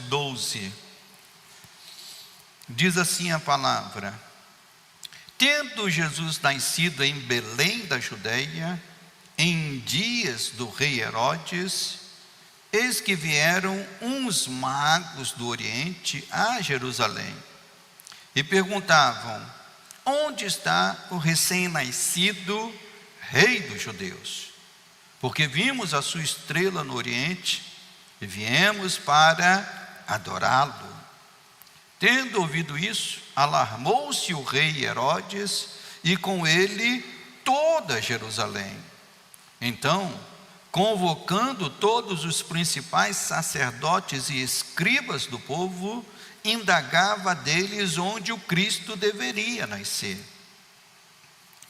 12. Diz assim a palavra: tendo Jesus nascido em Belém da Judeia, em dias do rei Herodes, eis que vieram uns magos do Oriente a Jerusalém e perguntavam: onde está o recém-nascido rei dos judeus? Porque vimos a sua estrela no Oriente e viemos para adorá-lo. Tendo ouvido isso, alarmou-se o rei Herodes e com ele toda Jerusalém. Então, convocando todos os principais sacerdotes e escribas do povo, indagava deles onde o Cristo deveria nascer.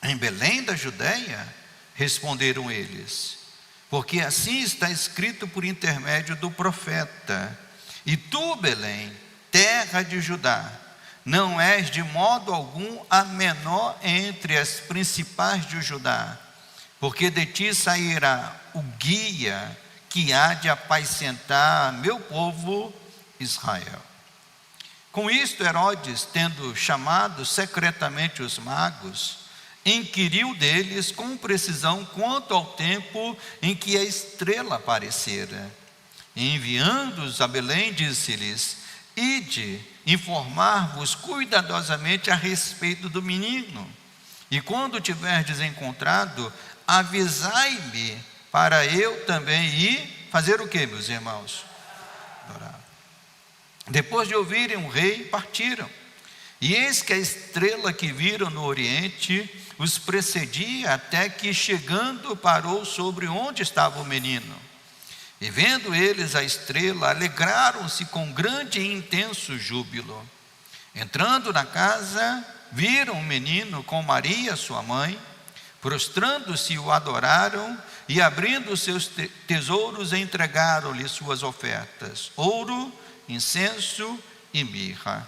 Em Belém da Judeia, responderam eles, porque assim está escrito por intermédio do profeta: e tu, Belém, terra de Judá, não és de modo algum a menor entre as principais de Judá, porque de ti sairá o guia que há de apacentar meu povo Israel. Com isto, Herodes, tendo chamado secretamente os magos, inquiriu deles com precisão quanto ao tempo em que a estrela aparecera. E enviando-os a Belém, disse-lhes: ide informar-vos cuidadosamente a respeito do menino, e quando tiverdes encontrado, avisai-me, para eu também ir fazer o que, meus irmãos? Adorar. Depois de ouvirem o rei, partiram. E eis que a estrela que viram no Oriente os precedia, até que, chegando, parou sobre onde estava o menino. E vendo eles a estrela, alegraram-se com grande e intenso júbilo. Entrando na casa, viram o menino com Maria, sua mãe. Prostrando-se, o adoraram, e abrindo os seus tesouros, entregaram-lhe suas ofertas: ouro, incenso e mirra.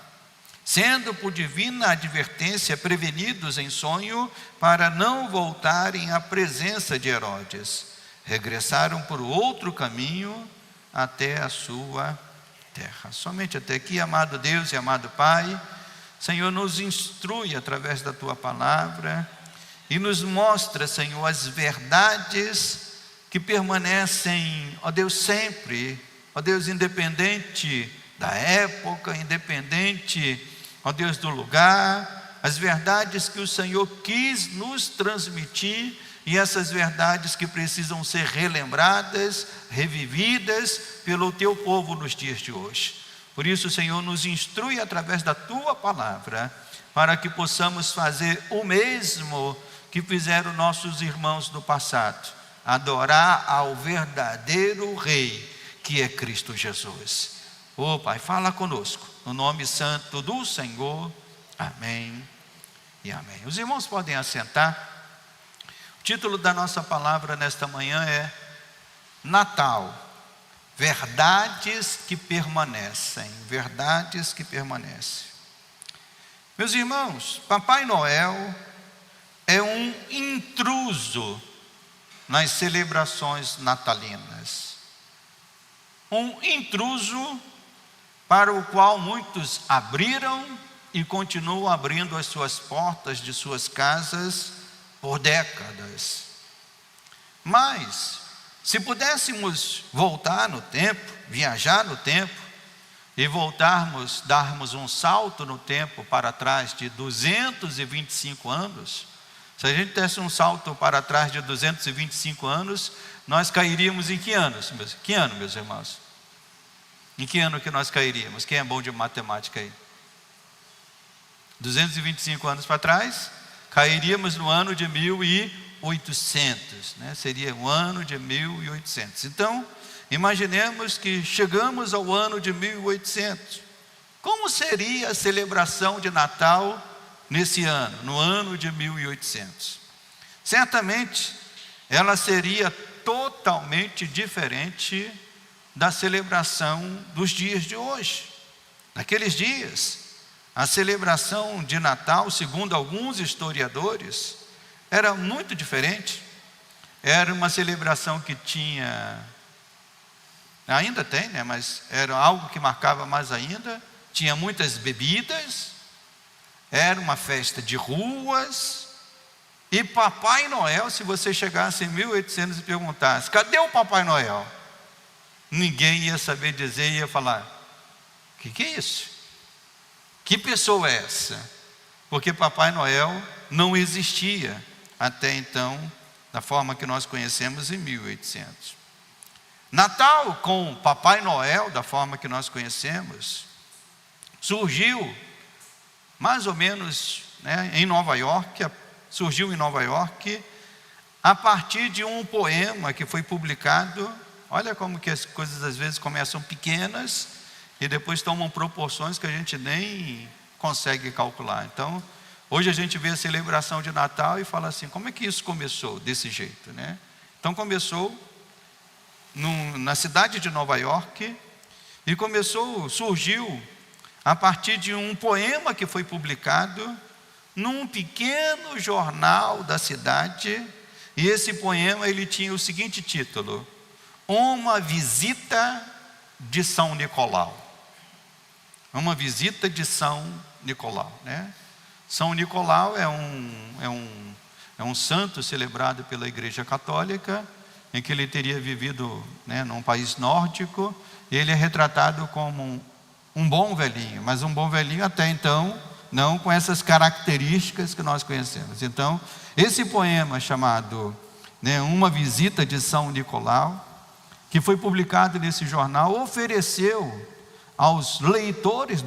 Sendo por divina advertência prevenidos em sonho, para não voltarem à presença de Herodes, regressaram por outro caminho até a sua terra. Somente até aqui, amado Deus e amado Pai, Senhor, nos instrui através da Tua palavra e nos mostra, Senhor, as verdades que permanecem, ó Deus, sempre, ó Deus, independente da época, independente, ó Deus, do lugar, as verdades que o Senhor quis nos transmitir, e essas verdades que precisam ser relembradas, revividas pelo Teu povo nos dias de hoje. Por isso, Senhor, nos instrui através da Tua palavra, para que possamos fazer o mesmo que fizeram nossos irmãos do passado: adorar ao verdadeiro Rei, que é Cristo Jesus. Ô Pai, fala conosco, no nome santo do Senhor, amém e amém. Os irmãos podem assentar. O título da nossa palavra nesta manhã é Natal, verdades que permanecem, verdades que permanecem. Meus irmãos, Papai Noel é um intruso nas celebrações natalinas. Um intruso para o qual muitos abriram e continuam abrindo as suas portas de suas casas por décadas. Mas, se pudéssemos voltar no tempo, viajar no tempo, e darmos um salto no tempo para trás de 225 anos, se a gente desse um salto para trás de 225 anos, nós cairíamos em que anos? Que ano, meus irmãos? Em que ano que nós cairíamos? Quem é bom de matemática aí? 225 anos para trás, cairíamos no ano de 1800, né? Seria o ano de 1800. Então, imaginemos que chegamos ao ano de 1800. Como seria a celebração de Natal nesse ano, no ano de 1800? Certamente, ela seria totalmente diferente da celebração dos dias de hoje. Naqueles dias, a celebração de Natal, segundo alguns historiadores, era muito diferente. Era uma celebração que tinha ainda tem, né? Mas era algo que marcava mais ainda. Tinha muitas bebidas, era uma festa de ruas. E Papai Noel, se você chegasse em 1800 e perguntasse: cadê o Papai Noel? Ninguém ia saber dizer, ia falar: o que é isso? Que pessoa é essa? Porque Papai Noel não existia até então, da forma que nós conhecemos em 1800. Natal com Papai Noel, da forma que nós conhecemos, surgiu mais ou menos, né, em Nova York. Surgiu em Nova York a partir de um poema que foi publicado. Olha como que as coisas às vezes começam pequenas e depois tomam proporções que a gente nem consegue calcular. Então, hoje a gente vê a celebração de Natal e fala assim: como é que isso começou desse jeito, né? Então começou na cidade de Nova York e surgiu a partir de um poema que foi publicado num pequeno jornal da cidade. E esse poema, ele tinha o seguinte título: Uma Visita de São Nicolau. Uma visita de São Nicolau, né? São Nicolau é um santo celebrado pela Igreja Católica, em que ele teria vivido, né, num país nórdico. E ele é retratado como um bom velhinho, mas um bom velhinho até então não com essas características que nós conhecemos. Então, esse poema chamado, né, Uma Visita de São Nicolau, que foi publicado nesse jornal, ofereceu aos leitores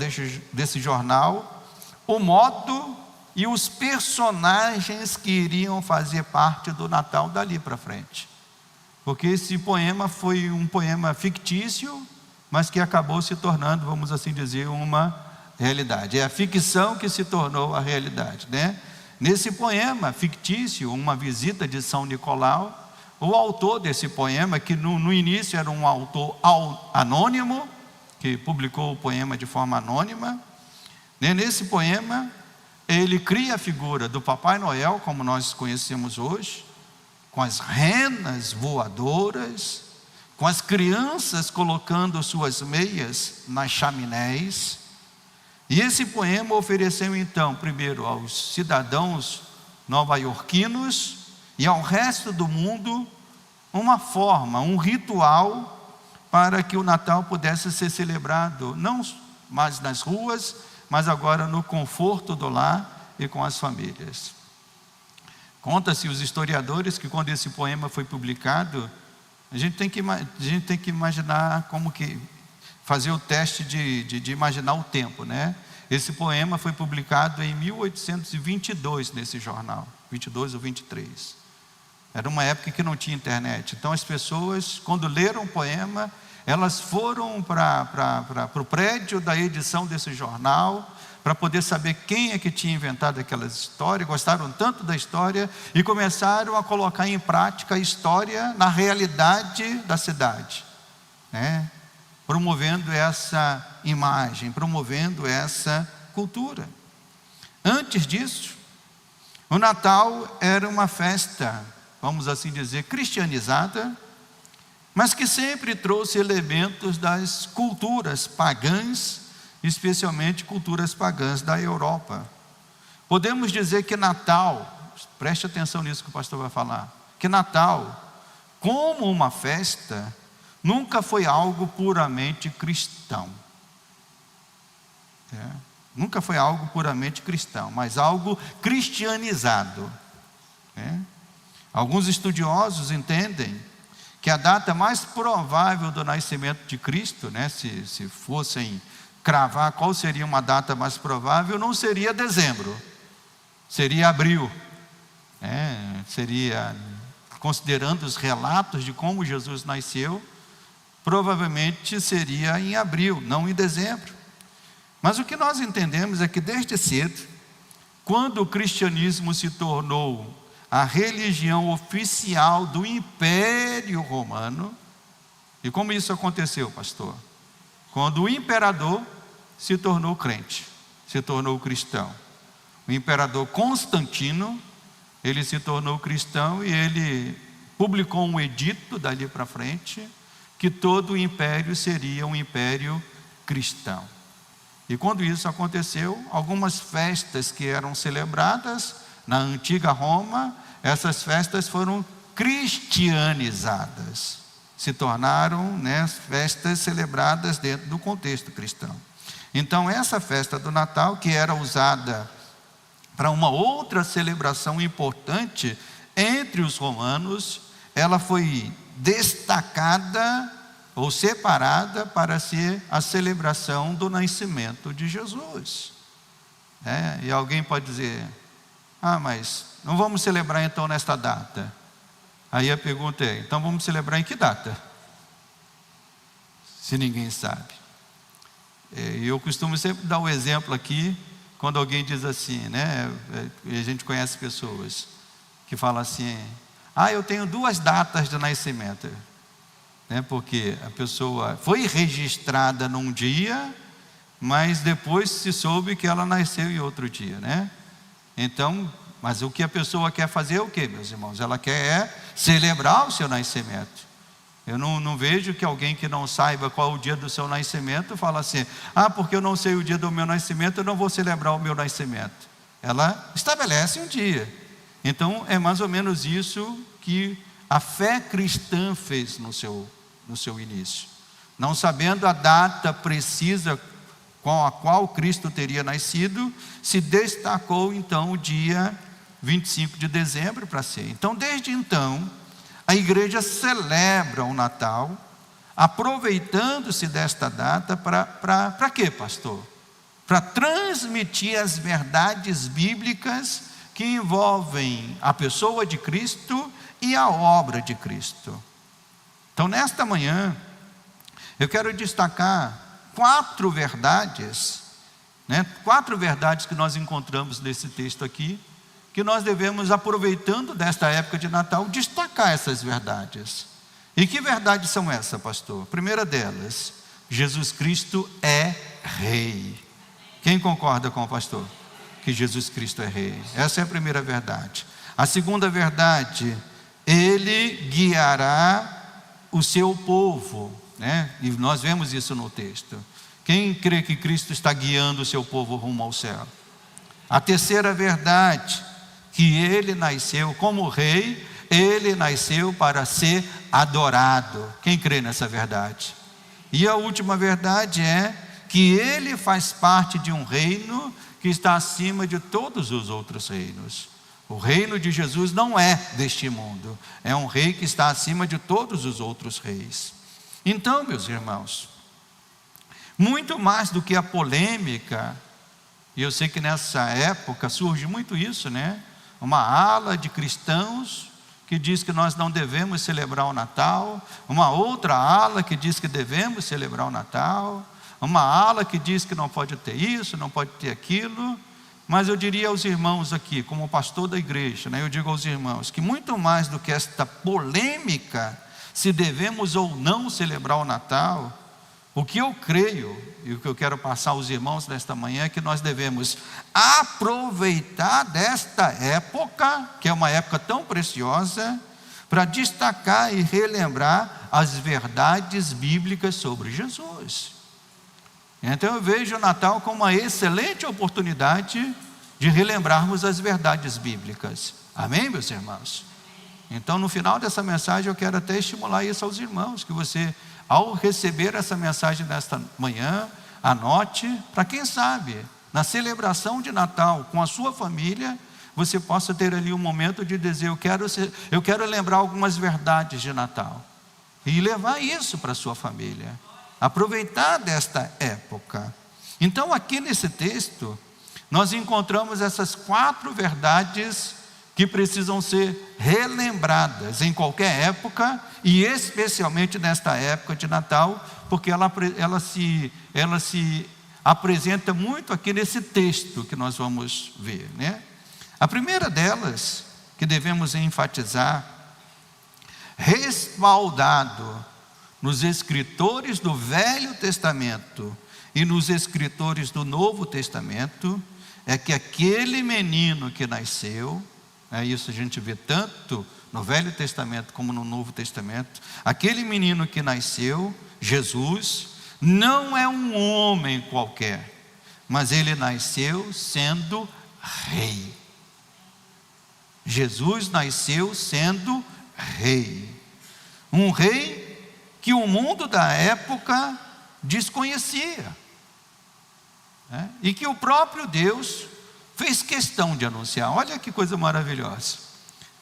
desse jornal o modo e os personagens que iriam fazer parte do Natal dali para frente. Porque esse poema foi um poema fictício, mas que acabou se tornando, vamos assim dizer, uma realidade. É a ficção que se tornou a realidade, né? Nesse poema fictício, Uma Visita de São Nicolau, o autor desse poema, que no início era um autor anônimo, que publicou o poema de forma anônima, né? Nesse poema ele cria a figura do Papai Noel, como nós conhecemos hoje, com as renas voadoras, com as crianças colocando suas meias nas chaminés. E esse poema ofereceu então, primeiro aos cidadãos nova-iorquinos e ao resto do mundo, uma forma, um ritual para que o Natal pudesse ser celebrado, não mais nas ruas, mas agora no conforto do lar e com as famílias. Conta-se os historiadores que quando esse poema foi publicado, a gente tem que imaginar como que fazer o teste de imaginar o tempo, né? Esse poema foi publicado em 1822 nesse jornal, 22 ou 23. Era uma época que não tinha internet. Então as pessoas, quando leram o poema, elas foram para o prédio da edição desse jornal, para poder saber quem é que tinha inventado aquelas histórias. Gostaram tanto da história e começaram a colocar em prática a história na realidade da cidade, né? Promovendo essa imagem, promovendo essa cultura. Antes disso, o Natal era uma festa, vamos assim dizer, cristianizada, mas que sempre trouxe elementos das culturas pagãs, especialmente culturas pagãs da Europa. Podemos dizer que Natal, preste atenção nisso que o pastor vai falar, que Natal, como uma festa, nunca foi algo puramente cristão. Nunca foi algo puramente cristão, mas algo cristianizado. Alguns estudiosos entendem que a data mais provável do nascimento de Cristo, né, se fossem cravar qual seria uma data mais provável, não seria dezembro, seria abril. Seria, considerando os relatos de como Jesus nasceu, provavelmente seria em abril, não em dezembro. Mas o que nós entendemos é que desde cedo, quando o cristianismo se tornou a religião oficial do Império Romano, e como isso aconteceu, pastor? Quando o imperador se tornou crente, se tornou cristão. O imperador Constantino, ele se tornou cristão e ele publicou um edito dali para frente, que todo o império seria um império cristão. E quando isso aconteceu, algumas festas que eram celebradas na antiga Roma, essas festas foram cristianizadas, se tornaram, festas celebradas dentro do contexto cristão. Então essa festa do Natal, que era usada para uma outra celebração importante entre os romanos, ela foi destacada ou separada para ser a celebração do nascimento de Jesus. E alguém pode dizer: mas não vamos celebrar então nesta data. Aí a pergunta é: então vamos celebrar em que data? Se ninguém sabe. Eu costumo sempre dar o exemplo aqui, quando alguém diz assim, e a gente conhece pessoas que falam assim: eu tenho 2 datas de nascimento. Porque a pessoa foi registrada num dia, mas depois se soube que ela nasceu em outro dia, Então, mas o que a pessoa quer fazer é o quê, meus irmãos? Ela quer celebrar o seu nascimento. Eu não vejo que alguém que não saiba qual é o dia do seu nascimento fala assim: porque eu não sei o dia do meu nascimento, eu não vou celebrar o meu nascimento. Ela estabelece um dia. Então é mais ou menos isso que a fé cristã fez no seu início. Não sabendo a data precisa com a qual Cristo teria nascido, se destacou então o dia 25 de dezembro para ser. Então, desde então, a igreja celebra o Natal, aproveitando-se desta data para quê, pastor? Para transmitir as verdades bíblicas que envolvem a pessoa de Cristo e a obra de Cristo. Então, nesta manhã, eu quero destacar 4 verdades, 4 verdades que nós encontramos nesse texto aqui, que nós devemos, aproveitando desta época de Natal, destacar essas verdades. E que verdades são essas, pastor? A primeira delas: Jesus Cristo é Rei. Quem concorda com o pastor? Que Jesus Cristo é Rei. Essa é a primeira verdade. A segunda verdade: Ele guiará o seu povo, E nós vemos isso no texto. Quem crê que Cristo está guiando o seu povo rumo ao céu? A terceira verdade: que Ele nasceu como Rei, Ele nasceu para ser adorado. Quem crê nessa verdade? E a última verdade é que Ele faz parte de um reino que está acima de todos os outros reinos. O reino de Jesus não é deste mundo, é um rei que está acima de todos os outros reis. Então, meus irmãos, muito mais do que a polêmica, e eu sei que nessa época surge muito isso, uma ala de cristãos que diz que nós não devemos celebrar o Natal, uma outra ala que diz que devemos celebrar o Natal, uma ala que diz que não pode ter isso, não pode ter aquilo. Mas eu diria aos irmãos aqui, como pastor da igreja, eu digo aos irmãos que muito mais do que esta polêmica, se devemos ou não celebrar o Natal, o que eu creio e o que eu quero passar aos irmãos nesta manhã é que nós devemos aproveitar desta época, que é uma época tão preciosa, para destacar e relembrar as verdades bíblicas sobre Jesus. Então eu vejo o Natal como uma excelente oportunidade de relembrarmos as verdades bíblicas. Amém, meus irmãos? Então, no final dessa mensagem, eu quero até estimular isso aos irmãos, que você, ao receber essa mensagem nesta manhã, anote, para quem sabe, na celebração de Natal com a sua família, você possa ter ali um momento de dizer: eu quero lembrar algumas verdades de Natal, e levar isso para a sua família, aproveitar desta época. Então, aqui nesse texto, nós encontramos essas 4 verdades que precisam ser relembradas em qualquer época, e especialmente nesta época de Natal, porque ela se apresenta muito aqui nesse texto que nós vamos ver, A primeira delas, que devemos enfatizar, respaldado nos escritores do Velho Testamento e nos escritores do Novo Testamento, é que aquele menino que nasceu, isso a gente vê tanto no Velho Testamento como no Novo Testamento, aquele menino que nasceu, Jesus, não é um homem qualquer, mas ele nasceu sendo rei. Jesus nasceu sendo rei. Um rei que o mundo da época desconhecia, né? E que o próprio Deus fez questão de anunciar. Olha que coisa maravilhosa.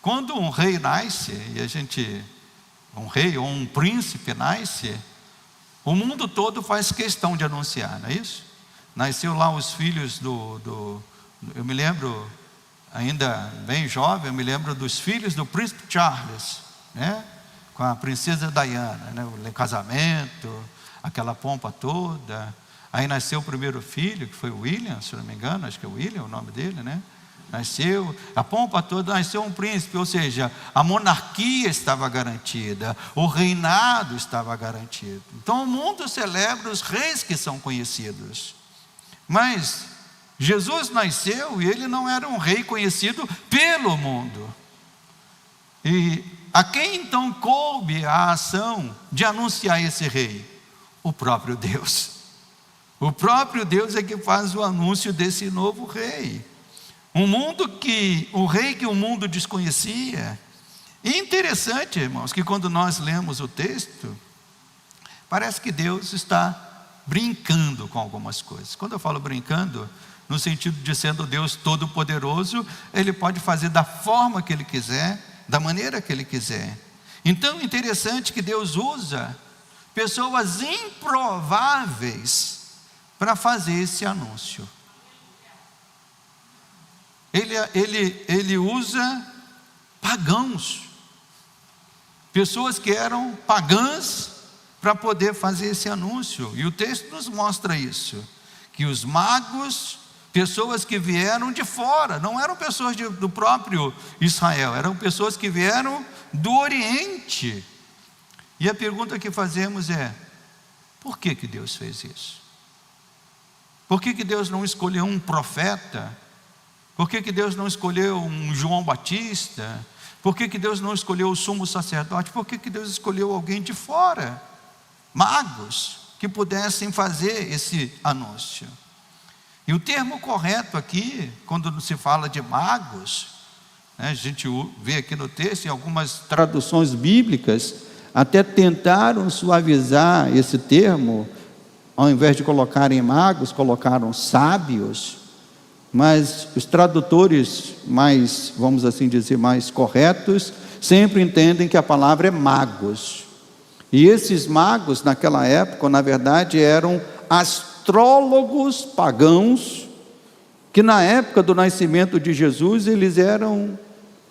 Quando um rei nasce, um rei ou um príncipe nasce, o mundo todo faz questão de anunciar, não é isso? Nasceu lá os filhos eu me lembro, ainda bem jovem, eu me lembro dos filhos do príncipe Charles, né? Com a princesa Diana, né? O casamento, aquela pompa toda. Aí nasceu o primeiro filho, que foi o William, se não me engano, acho que é William o nome dele, né? Nasceu, a pompa toda, nasceu um príncipe, ou seja, a monarquia estava garantida, o reinado estava garantido. Então o mundo celebra os reis que são conhecidos. Mas Jesus nasceu e ele não era um rei conhecido pelo mundo. E a quem então coube a ação de anunciar esse rei? O próprio Deus. O próprio Deus é que faz o anúncio desse novo rei. O rei que o mundo desconhecia. E interessante, irmãos, que quando nós lemos o texto, parece que Deus está brincando com algumas coisas. Quando eu falo brincando, no sentido de sendo Deus todo-poderoso, Ele pode fazer da forma que Ele quiser, da maneira que Ele quiser. Então é interessante que Deus usa pessoas improváveis para fazer esse anúncio. Ele usa pagãos, pessoas que eram pagãs, para poder fazer esse anúncio. E o texto nos mostra isso, que os magos, pessoas que vieram de fora, não eram pessoas do próprio Israel, eram pessoas que vieram do Oriente. E a pergunta que fazemos é: por que Deus fez isso? Por que Deus não escolheu um profeta? Por que Deus não escolheu um João Batista? Por que Deus não escolheu o sumo sacerdote? Por que Deus escolheu alguém de fora? Magos que pudessem fazer esse anúncio. E o termo correto aqui, quando se fala de magos, né, a gente vê aqui no texto, em algumas traduções bíblicas, até tentaram suavizar esse termo, ao invés de colocarem magos, colocaram sábios, mas os tradutores mais, vamos assim dizer, mais corretos, sempre entendem que a palavra é magos. E esses magos, naquela época, na verdade, eram astrólogos pagãos, que na época do nascimento de Jesus, eles eram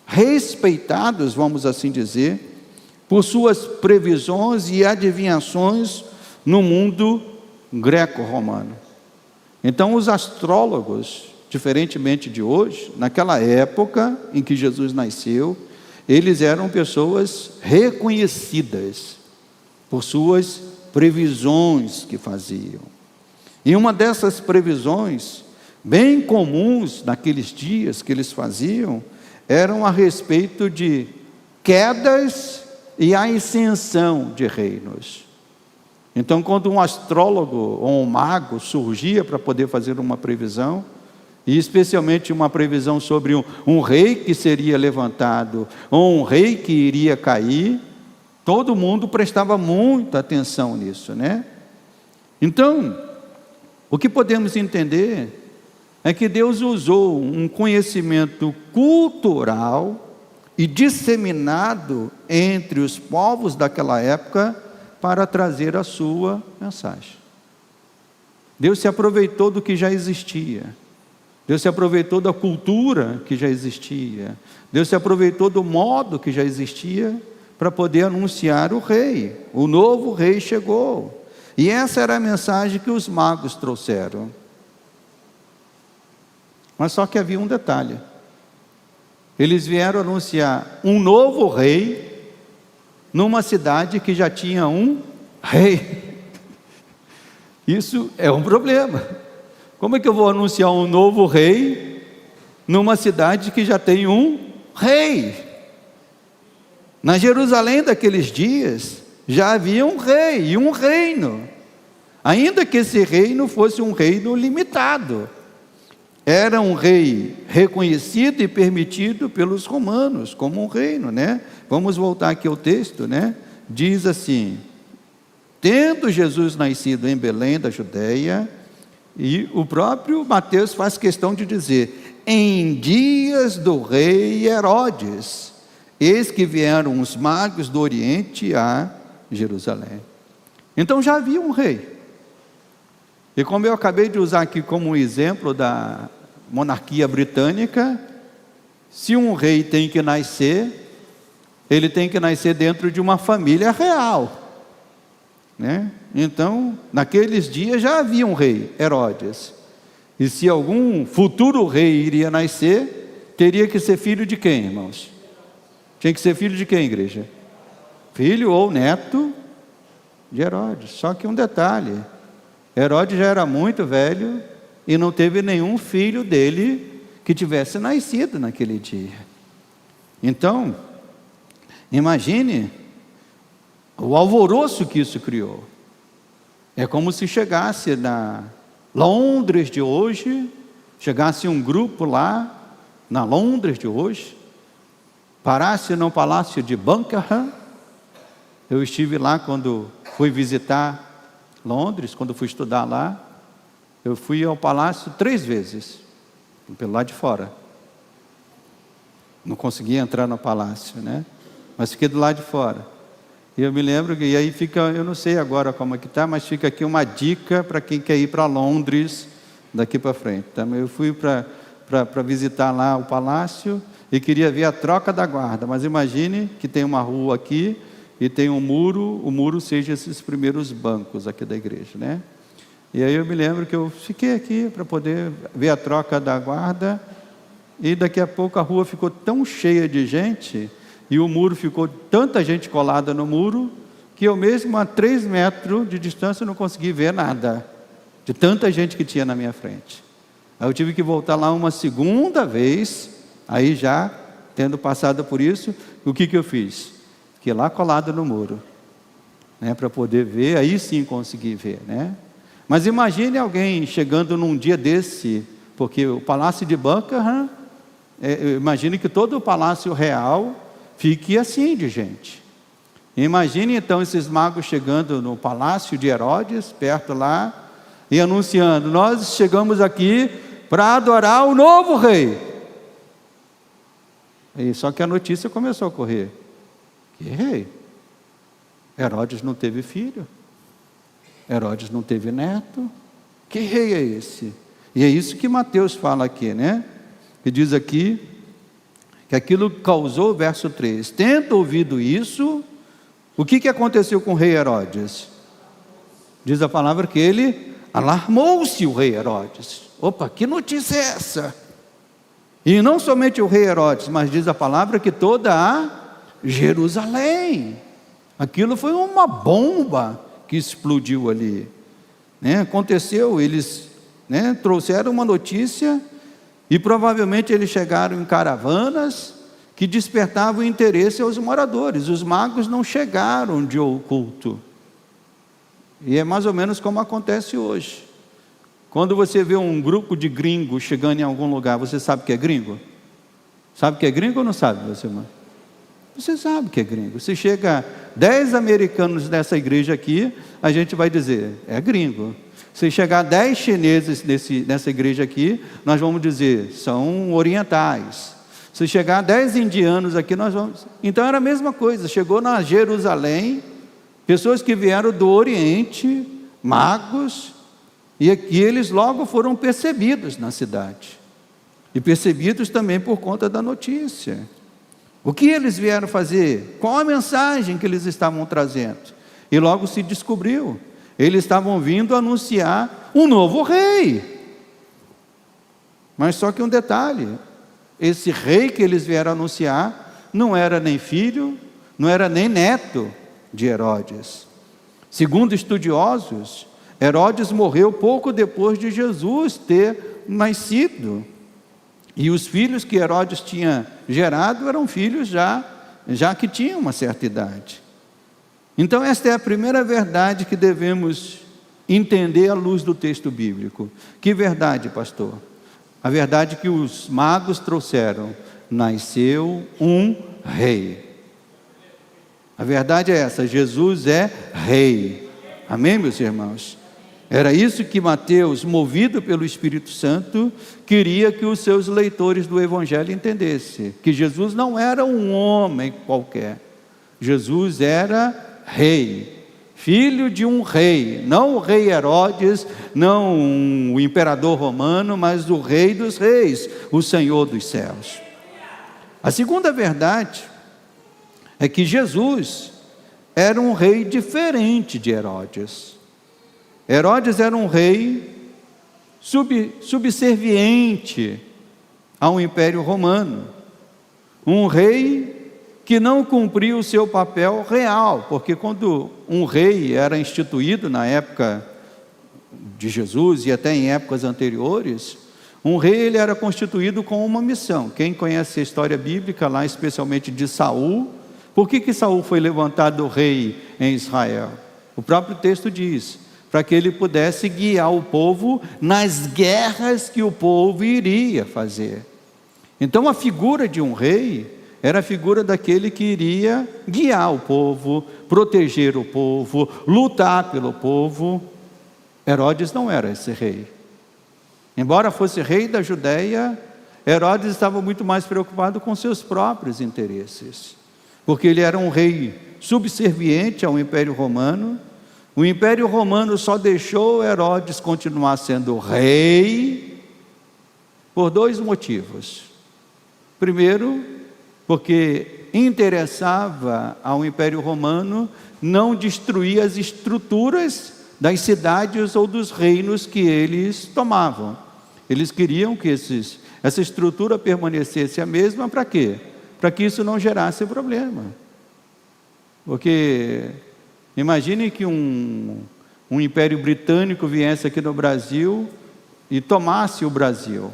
respeitados, vamos assim dizer, por suas previsões e adivinhações no mundo greco-romano. Então os astrólogos, diferentemente de hoje, naquela época em que Jesus nasceu, eles eram pessoas reconhecidas por suas previsões que faziam. E uma dessas previsões, bem comuns naqueles dias que eles faziam, eram a respeito de quedas e a ascensão de reinos. Então, quando um astrólogo ou um mago surgia para poder fazer uma previsão, e especialmente uma previsão sobre um rei que seria levantado, ou um rei que iria cair, todo mundo prestava muita atenção nisso, né? Então, o que podemos entender é que Deus usou um conhecimento cultural e disseminado entre os povos daquela época para trazer a sua mensagem. Deus se aproveitou do que já existia. Deus se aproveitou da cultura que já existia. Deus se aproveitou do modo que já existia para poder anunciar o rei. O novo rei chegou. E essa era a mensagem que os magos trouxeram. Mas só que havia um detalhe. Eles vieram anunciar um novo rei numa cidade que já tinha um rei. Isso é um problema. Como é que eu vou anunciar um novo rei numa cidade que já tem um rei? Na Jerusalém daqueles dias, já havia um rei e um reino, ainda que esse reino fosse um reino limitado. Era um rei reconhecido e permitido pelos romanos como um reino, né? Vamos voltar aqui ao texto, né? Diz assim: tendo Jesus nascido em Belém da Judéia, e o próprio Mateus faz questão de dizer, em dias do rei Herodes, eis que vieram os magos do Oriente a Jerusalém. Então já havia um rei. E como eu acabei de usar aqui como um exemplo da monarquia britânica, se um rei tem que nascer, ele tem que nascer dentro de uma família real, né? Então, naqueles dias já havia um rei, Herodes. E se algum futuro rei iria nascer, teria que ser filho de quem, irmãos? Tinha que ser filho de quem, igreja? Filho ou neto de Herodes. Só que um detalhe: Herodes já era muito velho e não teve nenhum filho dele que tivesse nascido naquele dia. Então, imagine o alvoroço que isso criou. É como se chegasse na Londres de hoje, chegasse um grupo lá, na Londres de hoje, parasse no Palácio de Buckingham. Eu estive lá quando fui visitar Londres, quando fui estudar lá. Eu fui ao palácio 3 vezes, pelo lado de fora. Não consegui entrar no palácio, né? Mas fiquei do lado de fora. E eu me lembro que, e aí fica, eu não sei agora como é que está, mas fica aqui uma dica para quem quer ir para Londres daqui para frente. Então, eu fui para visitar lá o palácio e queria ver a troca da guarda. Mas imagine que tem uma rua aqui e tem um muro, o muro seja esses primeiros bancos aqui da igreja, né? E aí eu me lembro que eu fiquei aqui para poder ver a troca da guarda, e daqui a pouco a rua ficou tão cheia de gente, e o muro ficou tanta gente colada no muro, que eu mesmo a 3 metros de distância não consegui ver nada, de tanta gente que tinha na minha frente. Aí eu tive que voltar lá uma segunda vez, aí já tendo passado por isso, o que eu fiz? Fiquei lá colado no muro, né, para poder ver, aí sim consegui ver, né? Mas imagine alguém chegando num dia desse, porque o Palácio de Buckingham, imagine que todo o Palácio Real fique assim de gente. Imagine então esses magos chegando no Palácio de Herodes, perto lá, e anunciando: nós chegamos aqui para adorar o novo rei. E só que a notícia começou a correr: que rei? Herodes não teve filho. Herodes não teve neto. Que rei é esse? E é isso que Mateus fala aqui, né? Que diz aqui que aquilo causou, verso 3, tendo ouvido isso, o que aconteceu com o rei Herodes? Diz a palavra que ele alarmou-se, o rei Herodes. Opa, que notícia é essa? E não somente o rei Herodes, mas diz a palavra que toda a Jerusalém. Aquilo foi uma bomba que explodiu ali, né? Aconteceu, eles, né, trouxeram uma notícia, e provavelmente eles chegaram em caravanas que despertavam interesse aos moradores. Os magos não chegaram de oculto, e é mais ou menos como acontece hoje. Quando você vê um grupo de gringos chegando em algum lugar, você sabe que é gringo? Sabe que é gringo ou não sabe, você, irmão? Você sabe que é gringo. Se chega 10 americanos nessa igreja aqui, a gente vai dizer, é gringo. Se chegar 10 chineses nessa igreja aqui, nós vamos dizer, são orientais. Se chegar 10 indianos aqui, nós vamos... Então era a mesma coisa, chegou na Jerusalém, pessoas que vieram do Oriente, magos, e eles logo foram percebidos na cidade. E percebidos também por conta da notícia. O que eles vieram fazer? Qual a mensagem que eles estavam trazendo? E logo se descobriu, eles estavam vindo anunciar um novo rei. Mas só que um detalhe, esse rei que eles vieram anunciar, não era nem filho, não era nem neto de Herodes. Segundo estudiosos, Herodes morreu pouco depois de Jesus ter nascido. E os filhos que Herodes tinha gerado eram filhos já já que tinha uma certa idade. Então esta é a primeira verdade que devemos entender à luz do texto bíblico. Que verdade, pastor? A verdade que os magos trouxeram: nasceu um rei. A verdade é essa: Jesus é rei. Amém, meus irmãos? Era isso que Mateus, movido pelo Espírito Santo, queria que os seus leitores do Evangelho entendessem: que Jesus não era um homem qualquer. Jesus era rei, filho de um rei, não o rei Herodes, não o imperador romano, mas o rei dos reis, o Senhor dos céus. A segunda verdade é que Jesus era um rei diferente de Herodes. Herodes era um rei subserviente ao Império Romano, um rei que não cumpria o seu papel real, porque quando um rei era instituído na época de Jesus e até em épocas anteriores, um rei ele era constituído com uma missão. Quem conhece a história bíblica lá, especialmente de Saul, por que Saul foi levantado rei em Israel? O próprio texto diz: para que ele pudesse guiar o povo nas guerras que o povo iria fazer. Então a figura de um rei era a figura daquele que iria guiar o povo, proteger o povo, lutar pelo povo. Herodes não era esse rei. Embora fosse rei da Judéia, Herodes estava muito mais preocupado com seus próprios interesses, porque ele era um rei subserviente ao Império Romano. O Império Romano só deixou Herodes continuar sendo rei por dois motivos. Primeiro, porque interessava ao Império Romano não destruir as estruturas das cidades ou dos reinos que eles tomavam. Eles queriam que essa estrutura permanecesse a mesma. Para quê? Para que isso não gerasse problema. Porque imagine que um império britânico viesse aqui no Brasil e tomasse o Brasil.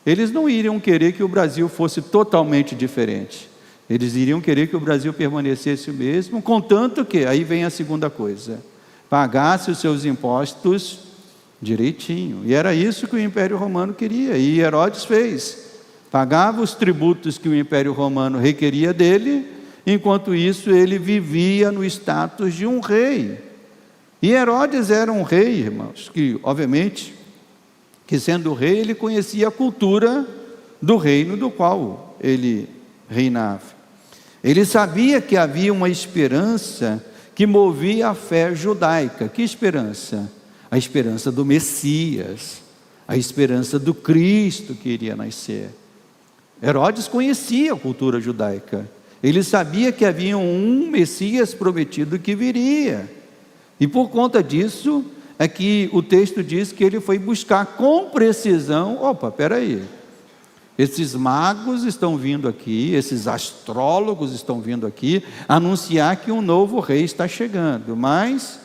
Eles não iriam querer que o Brasil fosse totalmente diferente. Eles iriam querer que o Brasil permanecesse o mesmo, contanto que, aí vem a segunda coisa, pagasse os seus impostos direitinho. E era isso que o Império Romano queria, e Herodes fez. Pagava os tributos que o Império Romano requeria dele, enquanto isso ele vivia no status de um rei. E Herodes era um rei, irmãos, que obviamente, que sendo rei, ele conhecia a cultura do reino do qual ele reinava. Ele sabia que havia uma esperança que movia a fé judaica. Que esperança? A esperança do Messias, a esperança do Cristo que iria nascer. Herodes conhecia a cultura judaica. Ele sabia que havia um Messias prometido que viria. E por conta disso, é que o texto diz que ele foi buscar com precisão. Espera aí, esses magos estão vindo aqui, esses astrólogos estão vindo aqui, anunciar que um novo rei está chegando, mas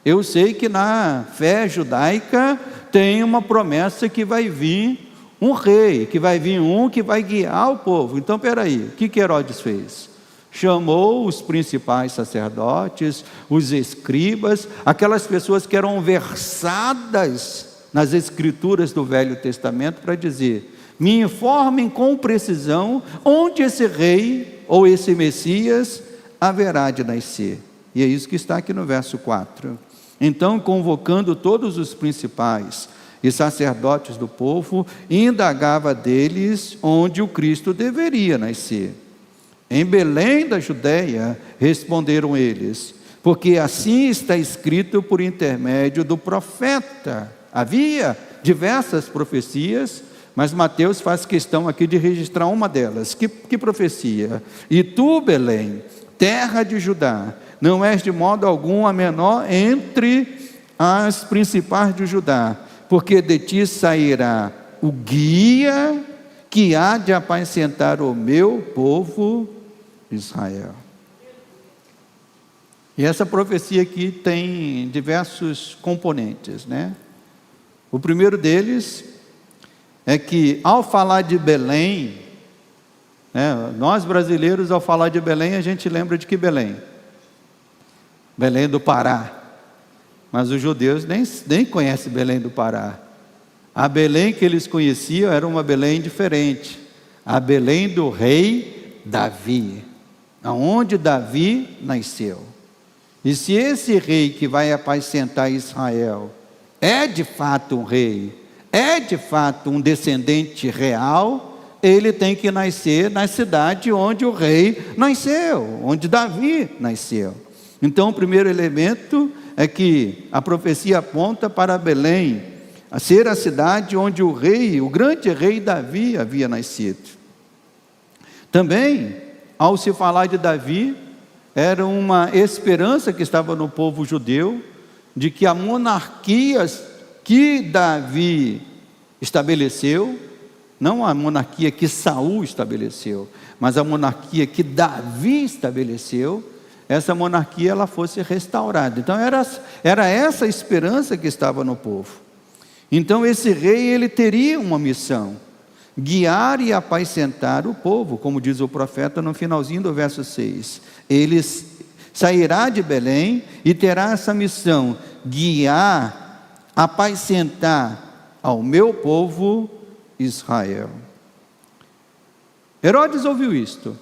eu sei que na fé judaica tem uma promessa que vai vir um rei, que vai vir um que vai guiar o povo. Então espera aí, o que Herodes fez? Chamou os principais sacerdotes, os escribas, aquelas pessoas que eram versadas nas escrituras do Velho Testamento, para dizer: me informem com precisão onde esse rei ou esse Messias haverá de nascer. E é isso que está aqui no verso 4. Então, convocando todos os principais e sacerdotes do povo, indagava deles onde o Cristo deveria nascer. Em Belém da Judéia, responderam eles, porque assim está escrito por intermédio do profeta. Havia diversas profecias, mas Mateus faz questão aqui de registrar uma delas. Que profecia? E tu, Belém, terra de Judá, não és de modo algum a menor entre as principais de Judá, porque de ti sairá o guia que há de apacentar o meu povo Israel. E essa profecia aqui tem diversos componentes, né? O primeiro deles é que, ao falar de Belém, Nós brasileiros, ao falar de Belém, a gente lembra de que Belém? Belém do Pará. Mas os judeus nem conhecem Belém do Pará. A Belém que eles conheciam era uma Belém diferente. A Belém do rei Davi, aonde Davi nasceu. E se esse rei que vai apacentar Israel é de fato um rei, é de fato um descendente real, ele tem que nascer na cidade onde o rei nasceu, onde Davi nasceu. Então o primeiro elemento é que a profecia aponta para Belém, a ser a cidade onde o rei, o grande rei Davi havia nascido. Também, ao se falar de Davi, era uma esperança que estava no povo judeu, de que a monarquia que Davi estabeleceu, não a monarquia que Saul estabeleceu, mas a monarquia que Davi estabeleceu, essa monarquia ela fosse restaurada. Então era essa esperança que estava no povo. Então esse rei ele teria uma missão, guiar e apacentar o povo, como diz o profeta no finalzinho do verso 6. Ele sairá de Belém e terá essa missão, guiar, apacentar ao meu povo Israel. Herodes ouviu isto.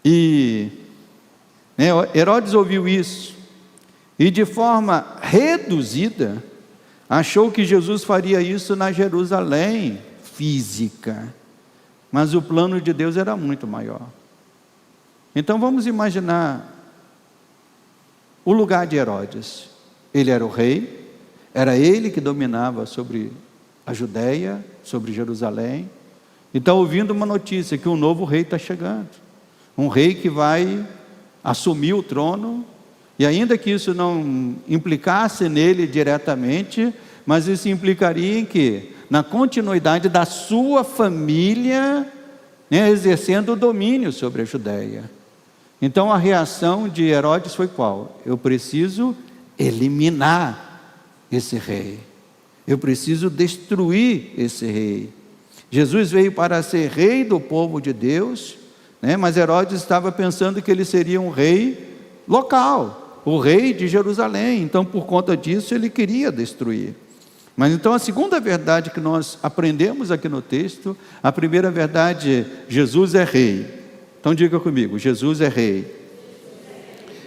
E Herodes ouviu isso. E de forma reduzida, achou que Jesus faria isso na Jerusalém física. Mas o plano de Deus era muito maior. Então vamos imaginar o lugar de Herodes. Ele era o rei, era ele que dominava sobre a Judéia, sobre Jerusalém. E está ouvindo uma notícia que um novo rei está chegando. Um rei que vai assumir o trono. E ainda que isso não implicasse nele diretamente, mas isso implicaria em que? Na continuidade da sua família, exercendo o domínio sobre a Judéia. Então a reação de Herodes foi qual? Eu preciso eliminar esse rei. Eu preciso destruir esse rei. Jesus veio para ser rei do povo de Deus, mas Herodes estava pensando que ele seria um rei local, o rei de Jerusalém. Então por conta disso ele queria destruir. Mas então a segunda verdade que nós aprendemos aqui no texto, a primeira verdade, Jesus é rei. Então diga comigo, Jesus é rei.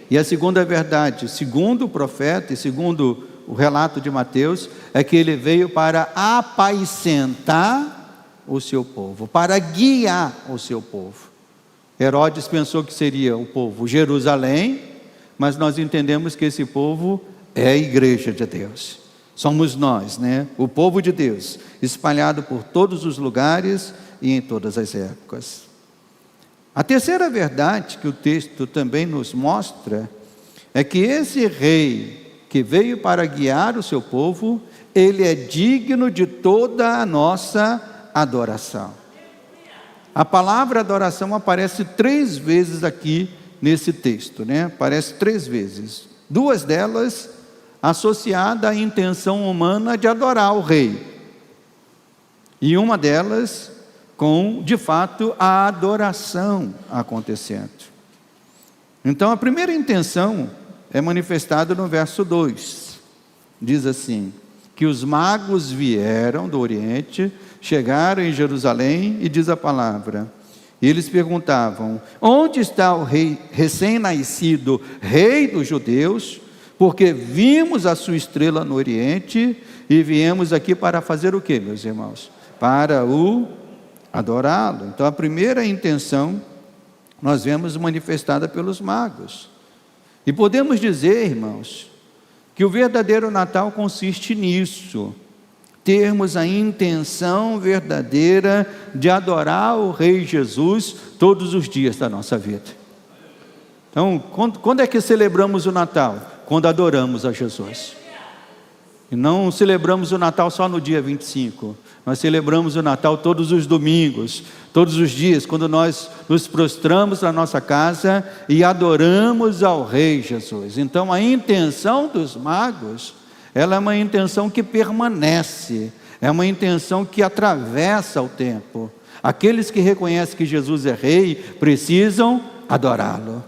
E a segunda verdade, segundo o profeta e segundo o relato de Mateus, é que ele veio para apacentar o seu povo, para guiar o seu povo. Herodes pensou que seria o povo Jerusalém, mas nós entendemos que esse povo é a igreja de Deus. Somos nós, o povo de Deus, espalhado por todos os lugares e em todas as épocas. A terceira verdade que o texto também nos mostra é que esse rei que veio para guiar o seu povo, ele é digno de toda a nossa adoração. A palavra adoração aparece 3 vezes aqui nesse texto, Aparece 3 vezes. 2 delas associadas à intenção humana de adorar o rei. E uma delas com, de fato, a adoração acontecendo. Então, a primeira intenção é manifestada no verso 2. Diz assim, que os magos vieram do Oriente, chegaram em Jerusalém, e diz a palavra, e eles perguntavam, onde está o rei recém-nascido, rei dos judeus? Porque vimos a sua estrela no Oriente, e viemos aqui para fazer o quê, meus irmãos? Para o adorá-lo. Então a primeira intenção nós vemos manifestada pelos magos. E podemos dizer, irmãos, que o verdadeiro Natal consiste nisso, termos a intenção verdadeira de adorar o Rei Jesus todos os dias da nossa vida. Então, quando é que celebramos o Natal? Quando adoramos a Jesus. E não celebramos o Natal só no dia 25. Nós celebramos o Natal todos os domingos, todos os dias, quando nós nos prostramos na nossa casa e adoramos ao Rei Jesus. Então a intenção dos magos, ela é uma intenção que permanece, é uma intenção que atravessa o tempo. Aqueles que reconhecem que Jesus é Rei precisam adorá-lo.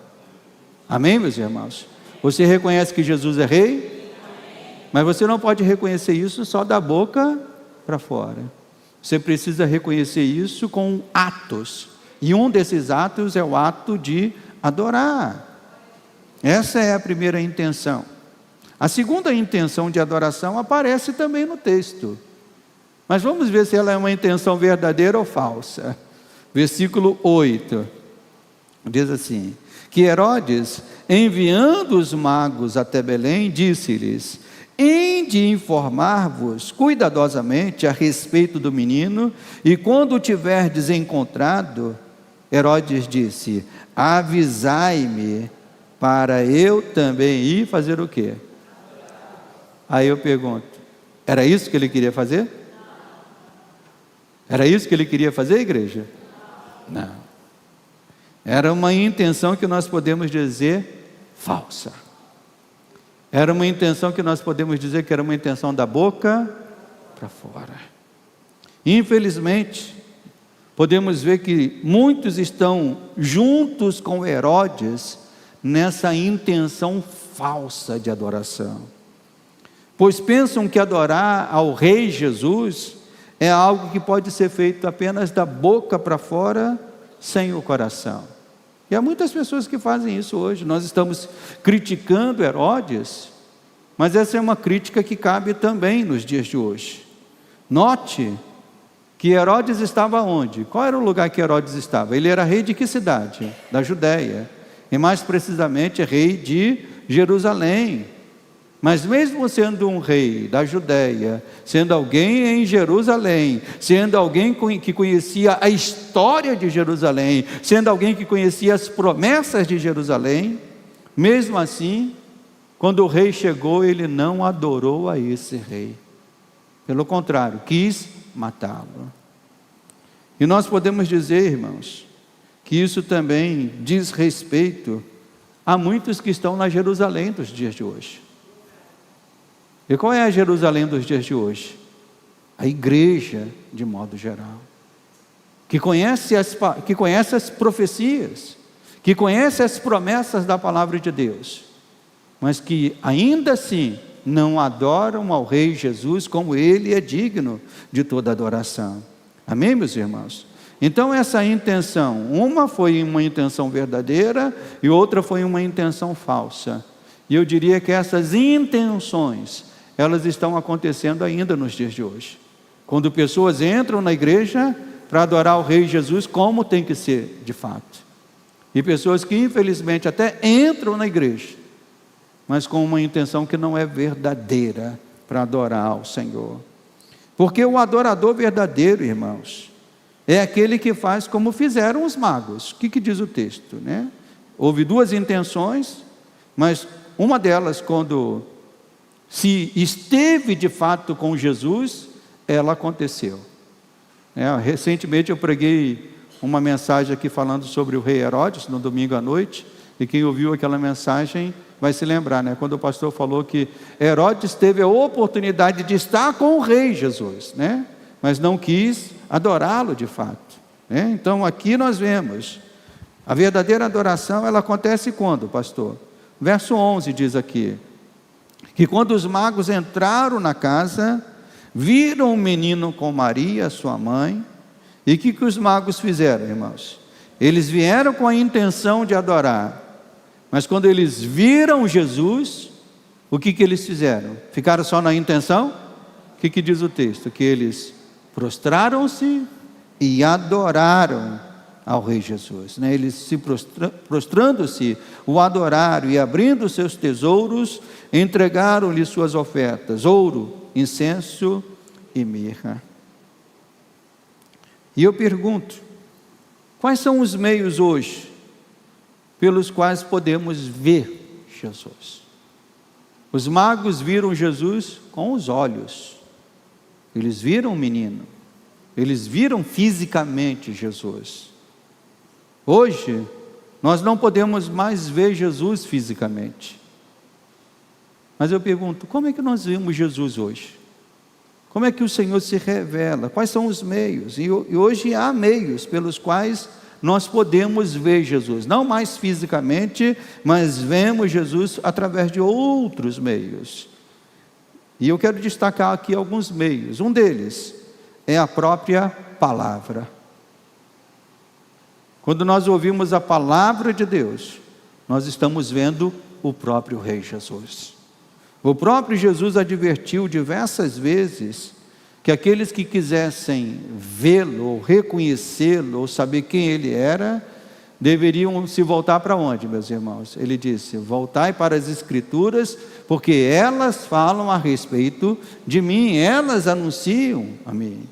Amém, meus irmãos? Você reconhece que Jesus é Rei? Mas você não pode reconhecer isso só da boca para fora. Você precisa reconhecer isso com atos. E um desses atos é o ato de adorar. Essa é a primeira intenção. A segunda intenção de adoração aparece também no texto. Mas vamos ver se ela é uma intenção verdadeira ou falsa. Versículo 8. Diz assim: que Herodes, enviando os magos até Belém, disse-lhes: ide informar-vos cuidadosamente a respeito do menino, e quando o tiverdes encontrado, Herodes disse: avisai-me, para eu também ir fazer o quê? Aí eu pergunto, era isso que ele queria fazer? Era isso que ele queria fazer, igreja? Não. Era uma intenção que nós podemos dizer falsa. Era uma intenção que nós podemos dizer que era uma intenção da boca para fora. Infelizmente, podemos ver que muitos estão juntos com Herodes nessa intenção falsa de adoração. Pois pensam que adorar ao Rei Jesus é algo que pode ser feito apenas da boca para fora, sem o coração. E há muitas pessoas que fazem isso hoje. Nós estamos criticando Herodes, mas essa é uma crítica que cabe também nos dias de hoje. Note que Herodes estava onde? Qual era o lugar que Herodes estava? Ele era rei de que cidade? Da Judéia. E mais precisamente rei de Jerusalém. Mas mesmo sendo um rei da Judéia, sendo alguém em Jerusalém, sendo alguém que conhecia a história de Jerusalém, sendo alguém que conhecia as promessas de Jerusalém, mesmo assim, quando o rei chegou, ele não adorou a esse rei. Pelo contrário, quis matá-lo. E nós podemos dizer, irmãos, que isso também diz respeito a muitos que estão na Jerusalém dos dias de hoje. E qual é a Jerusalém dos dias de hoje? A igreja, de modo geral, que conhece as profecias, que conhece as promessas da palavra de Deus, mas que ainda assim não adoram ao Rei Jesus como Ele é digno de toda adoração. Amém, meus irmãos? Então essa intenção, uma foi uma intenção verdadeira e outra foi uma intenção falsa. E eu diria que essas intenções, elas estão acontecendo ainda nos dias de hoje. Quando pessoas entram na igreja para adorar o Rei Jesus como tem que ser de fato. E pessoas que infelizmente até entram na igreja, mas com uma intenção que não é verdadeira para adorar ao Senhor. Porque o adorador verdadeiro, irmãos, é aquele que faz como fizeram os magos. O que diz o texto, né? Houve duas intenções, mas uma delas, quando se esteve de fato com Jesus, ela aconteceu. Recentemente eu preguei uma mensagem aqui falando sobre o rei Herodes, no domingo à noite, e quem ouviu aquela mensagem vai se lembrar, né? Quando o pastor falou que Herodes teve a oportunidade de estar com o rei Jesus, né? Mas não quis adorá-lo de fato, né? Então aqui nós vemos, a verdadeira adoração, ela acontece quando, pastor? Verso 11 diz aqui, que quando os magos entraram na casa, viram o menino com Maria, sua mãe, e o que os magos fizeram, irmãos? Eles vieram com a intenção de adorar, mas quando eles viram Jesus, o que eles fizeram? Ficaram só na intenção? O que diz o texto? Que eles prostraram-se e adoraram ao Rei Jesus, né? Eles se prostrando-se, o adoraram e abrindo seus tesouros, entregaram-lhe suas ofertas, ouro, incenso e mirra. E eu pergunto, quais são os meios hoje pelos quais podemos ver Jesus? Os magos viram Jesus com os olhos, eles viram o menino, eles viram fisicamente Jesus. Hoje, nós não podemos mais ver Jesus fisicamente. Mas eu pergunto, como é que nós vemos Jesus hoje? Como é que o Senhor se revela? Quais são os meios? E hoje há meios pelos quais nós podemos ver Jesus, não mais fisicamente, mas vemos Jesus através de outros meios. E eu quero destacar aqui alguns meios. Um deles é a própria palavra. Quando nós ouvimos a palavra de Deus, nós estamos vendo o próprio Rei Jesus. O próprio Jesus advertiu diversas vezes que aqueles que quisessem vê-lo, ou reconhecê-lo, ou saber quem ele era, deveriam se voltar para onde, meus irmãos? Ele disse: voltai para as Escrituras, porque elas falam a respeito de mim, elas anunciam a mim.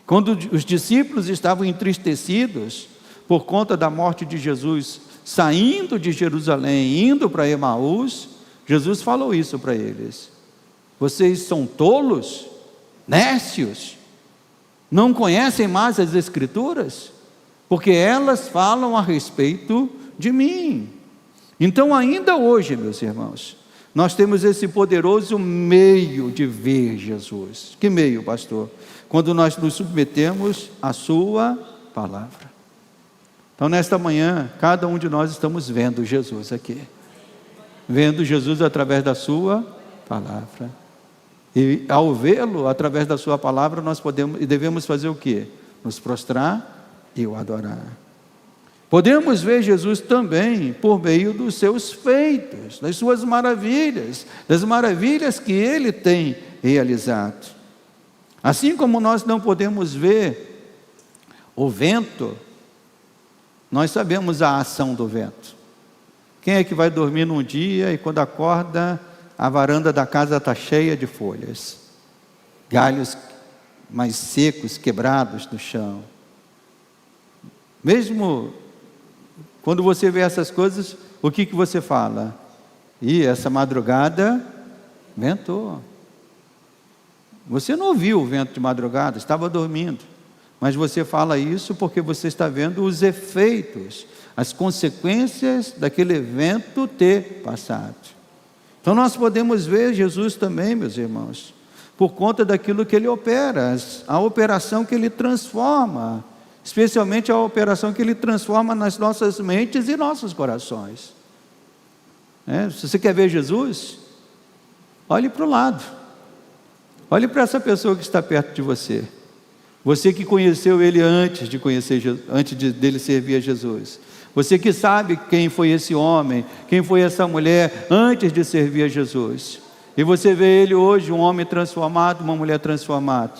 Quando os discípulos estavam entristecidos por conta da morte de Jesus, saindo de Jerusalém, indo para Emaús, Jesus falou isso para eles: vocês são tolos, nércios, não conhecem mais as Escrituras? Porque elas falam a respeito de mim. Então, ainda hoje, meus irmãos, nós temos esse poderoso meio de ver Jesus. Que meio, pastor? Quando nós nos submetemos à sua palavra. Então, nesta manhã, cada um de nós estamos vendo Jesus aqui. Vendo Jesus através da sua palavra. E ao vê-lo através da sua palavra, nós podemos e devemos fazer o quê? Nos prostrar e o adorar. Podemos ver Jesus também por meio dos seus feitos, das suas maravilhas, das maravilhas que ele tem realizado. Assim como nós não podemos ver o vento, nós sabemos a ação do vento. Quem é que vai dormir num dia e quando acorda, a varanda da casa está cheia de folhas, galhos mais secos, quebrados no chão? Mesmo quando você vê essas coisas, o que você fala? Essa madrugada ventou. Você não ouviu o vento de madrugada, estava dormindo. Mas você fala isso porque você está vendo os efeitos, as consequências daquele evento ter passado. Então nós podemos ver Jesus também, meus irmãos, por conta daquilo que ele opera, a operação que ele transforma, especialmente a operação que ele transforma nas nossas mentes e nossos corações. Se você quer ver Jesus, olhe para o lado, olhe para essa pessoa que está perto de você. Você que conheceu ele antes dele servir a Jesus. Você que sabe quem foi esse homem, quem foi essa mulher antes de servir a Jesus. E você vê ele hoje, um homem transformado, uma mulher transformada.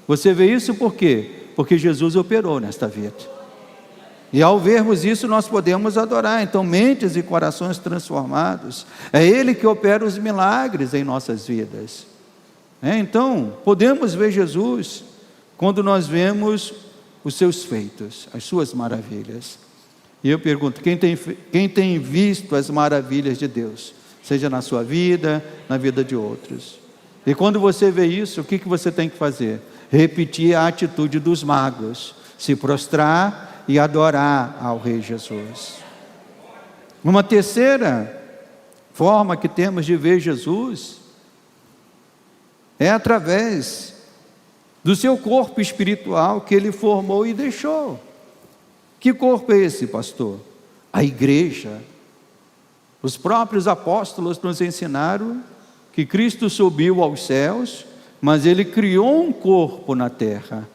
Você vê isso por quê? Porque Jesus operou nesta vida. E ao vermos isso, nós podemos adorar. Então, mentes e corações transformados. É ele que opera os milagres em nossas vidas. Então, podemos ver Jesus quando nós vemos os seus feitos, as suas maravilhas. E eu pergunto, quem tem visto as maravilhas de Deus? Seja na sua vida, na vida de outros. E quando você vê isso, o que você tem que fazer? Repetir a atitude dos magos, se prostrar e adorar ao Rei Jesus. Uma terceira forma que temos de ver Jesus é através do seu corpo espiritual que ele formou e deixou. Que corpo é esse, pastor? A igreja. Os próprios apóstolos nos ensinaram que Cristo subiu aos céus, mas ele criou um corpo na terra.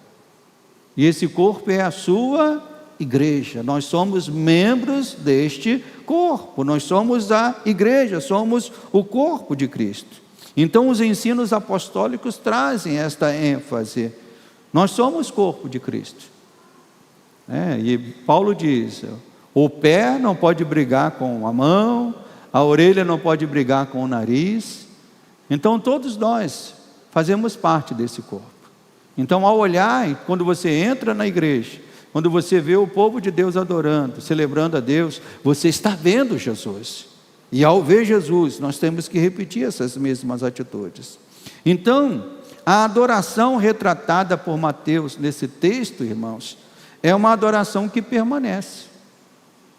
E esse corpo é a sua igreja. Nós somos membros deste corpo. Nós somos a igreja, somos o corpo de Cristo. Então os ensinos apostólicos trazem esta ênfase. Nós somos corpo de Cristo. E Paulo diz: o pé não pode brigar com a mão, a orelha não pode brigar com o nariz. Então todos nós fazemos parte desse corpo. Então ao olhar, quando você entra na igreja, quando você vê o povo de Deus adorando, celebrando a Deus, você está vendo Jesus. E ao ver Jesus, nós temos que repetir essas mesmas atitudes. Então, a adoração retratada por Mateus nesse texto, irmãos, é uma adoração que permanece.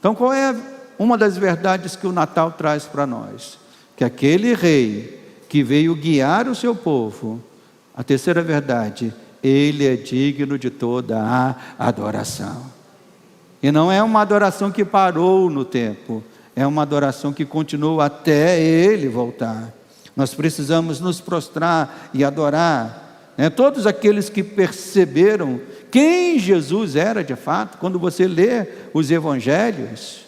Então, qual é uma das verdades que o Natal traz para nós? Que aquele rei que veio guiar o seu povo, A terceira verdade, Ele é digno de toda a adoração. E não é uma adoração que parou no tempo, é uma adoração que continua até Ele voltar. Nós precisamos nos prostrar e adorar, né? Todos aqueles que perceberam quem Jesus era de fato, quando você lê os evangelhos,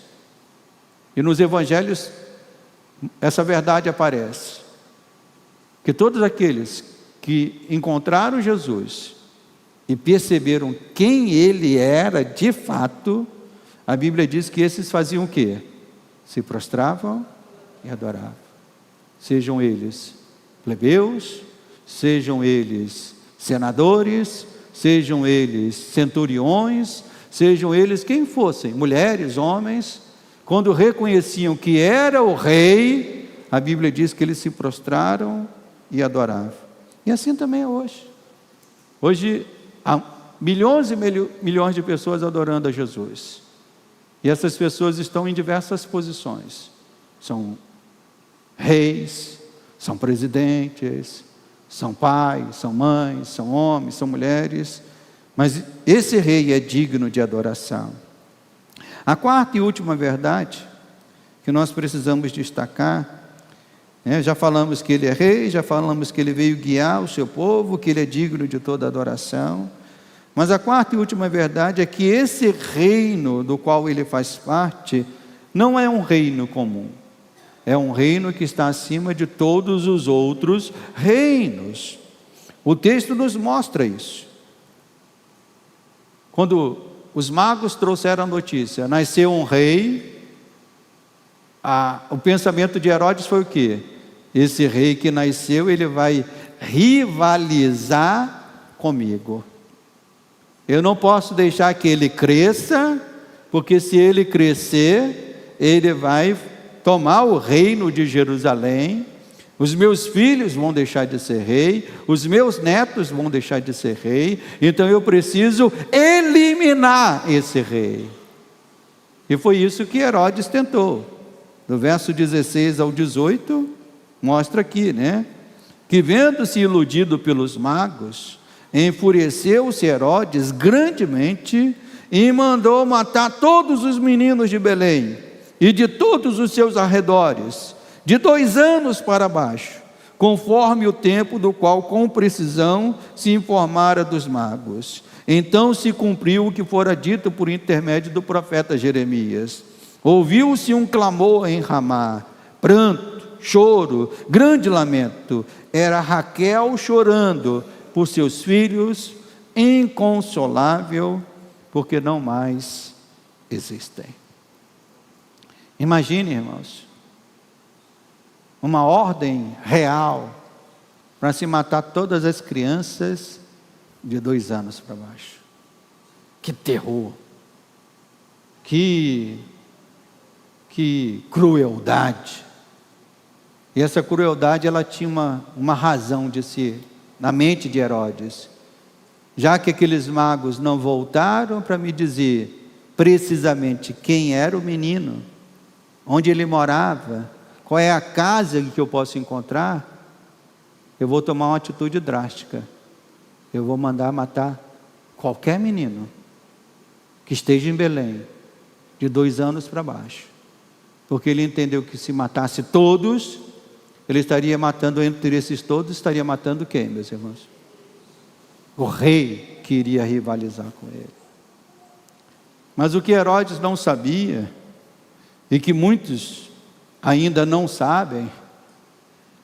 e nos evangelhos essa verdade aparece, que todos aqueles que encontraram Jesus e perceberam quem Ele era de fato, a Bíblia diz que esses faziam o quê? Se prostravam e adoravam. Sejam eles plebeus, sejam eles senadores, sejam eles centuriões, sejam eles quem fossem, mulheres, homens, quando reconheciam que era o rei, a Bíblia diz que eles se prostraram e adoravam. E assim também é hoje. Hoje há milhões e milhões de pessoas adorando a Jesus. E essas pessoas estão em diversas posições. São reis, são presidentes, são pais, são mães, são homens, são mulheres. Mas esse rei é digno de adoração. A quarta e última verdade que nós precisamos destacar, já falamos que Ele é rei, já falamos que Ele veio guiar o seu povo, que Ele é digno de toda adoração. Mas a quarta e última verdade é que esse reino do qual Ele faz parte, não é um reino comum. É um reino que está acima de todos os outros reinos. O texto nos mostra isso. Quando os magos trouxeram a notícia, nasceu um rei, o pensamento de Herodes foi o quê? Esse rei que nasceu, ele vai rivalizar comigo. Eu não posso deixar que ele cresça, porque se ele crescer, ele vai tomar o reino de Jerusalém, os meus filhos vão deixar de ser rei, os meus netos vão deixar de ser rei, então eu preciso eliminar esse rei. E foi isso que Herodes tentou. Do verso 16 ao 18, mostra aqui, que vendo-se iludido pelos magos, enfureceu-se Herodes grandemente e mandou matar todos os meninos de Belém e de todos os seus arredores, de 2 anos para baixo, conforme o tempo do qual com precisão se informara dos magos. Então se cumpriu o que fora dito por intermédio do profeta Jeremias. Ouviu-se um clamor em Ramá, pranto, choro, grande lamento. Era Raquel chorando por seus filhos, inconsolável, porque não mais existem. Imagine, irmãos, uma ordem real para se matar todas as crianças de 2 anos para baixo. Que terror, que crueldade. E essa crueldade, ela tinha uma razão de ser na mente de Herodes, já que aqueles magos não voltaram para me dizer precisamente quem era o menino, onde ele morava, qual é a casa que eu posso encontrar, eu vou tomar uma atitude drástica. Eu vou mandar matar qualquer menino que esteja em Belém, de 2 anos para baixo, porque ele entendeu que se matasse todos, ele estaria matando, entre esses todos, estaria matando quem, meus irmãos? O rei que iria rivalizar com ele. Mas o que Herodes não sabia, e que muitos ainda não sabem,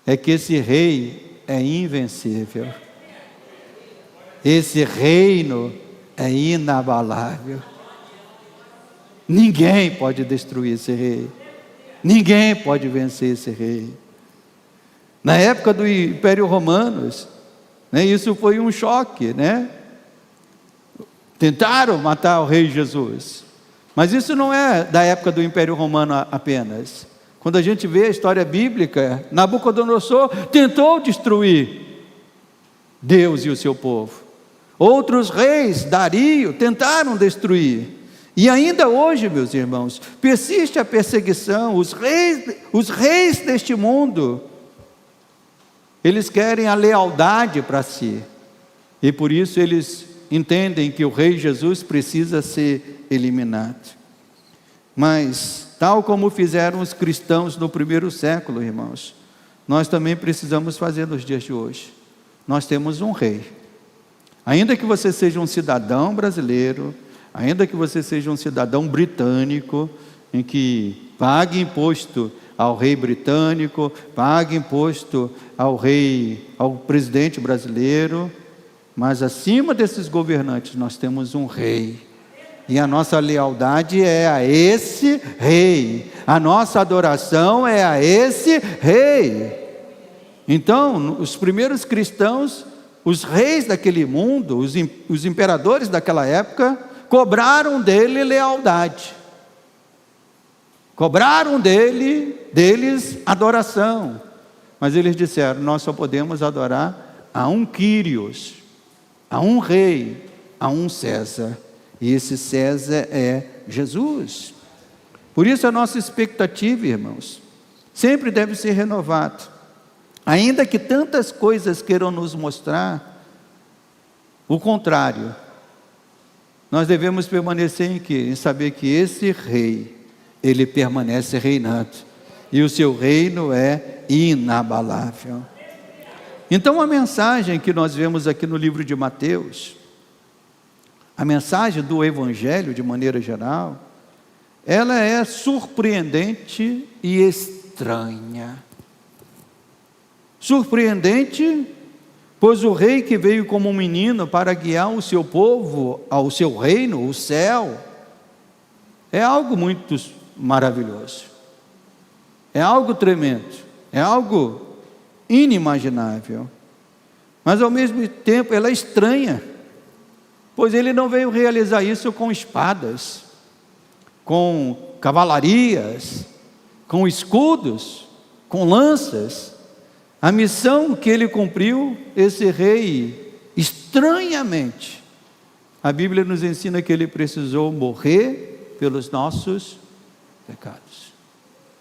é que esse rei é invencível. Esse reino é inabalável. Ninguém pode destruir esse rei. Ninguém pode vencer esse rei. Na época do Império Romano, isso foi um choque, Tentaram matar o rei Jesus. Mas isso não é da época do Império Romano apenas. Quando a gente vê a história bíblica, Nabucodonosor tentou destruir Deus e o seu povo. Outros reis, Dario, tentaram destruir. E ainda hoje, meus irmãos, persiste a perseguição. Os reis deste mundo Eles querem a lealdade para si. E por isso eles entendem que o Rei Jesus precisa ser eliminado. Mas, tal como fizeram os cristãos no primeiro século, irmãos, nós também precisamos fazer nos dias de hoje. Nós temos um rei. Ainda que você seja um cidadão brasileiro, ainda que você seja um cidadão britânico, em que pague imposto ao rei britânico, pague imposto ao presidente brasileiro, mas acima desses governantes nós temos um rei. E a nossa lealdade é a esse rei. A nossa adoração é a esse rei. Então, os primeiros cristãos, os reis daquele mundo, os imperadores daquela época, cobraram dele lealdade. Cobraram deles adoração. Mas eles disseram: nós só podemos adorar a um Quírios, a um rei, a um César. E esse César é Jesus. Por isso a nossa expectativa, irmãos, sempre deve ser renovada. Ainda que tantas coisas queiram nos mostrar o contrário, nós devemos permanecer em quê? Em saber que esse rei, ele permanece reinando, e o seu reino é inabalável. Então a mensagem que nós vemos aqui no livro de Mateus, a mensagem do Evangelho de maneira geral, ela é surpreendente e estranha. Surpreendente, pois o rei que veio como um menino para guiar o seu povo ao seu reino, o céu, é algo muito maravilhoso, é algo tremendo, é algo inimaginável, mas ao mesmo tempo ela é estranha, pois ele não veio realizar isso com espadas, com cavalarias, com escudos, com lanças. A missão que ele cumpriu, esse rei, estranhamente, a Bíblia nos ensina que ele precisou morrer pelos nossos pecados.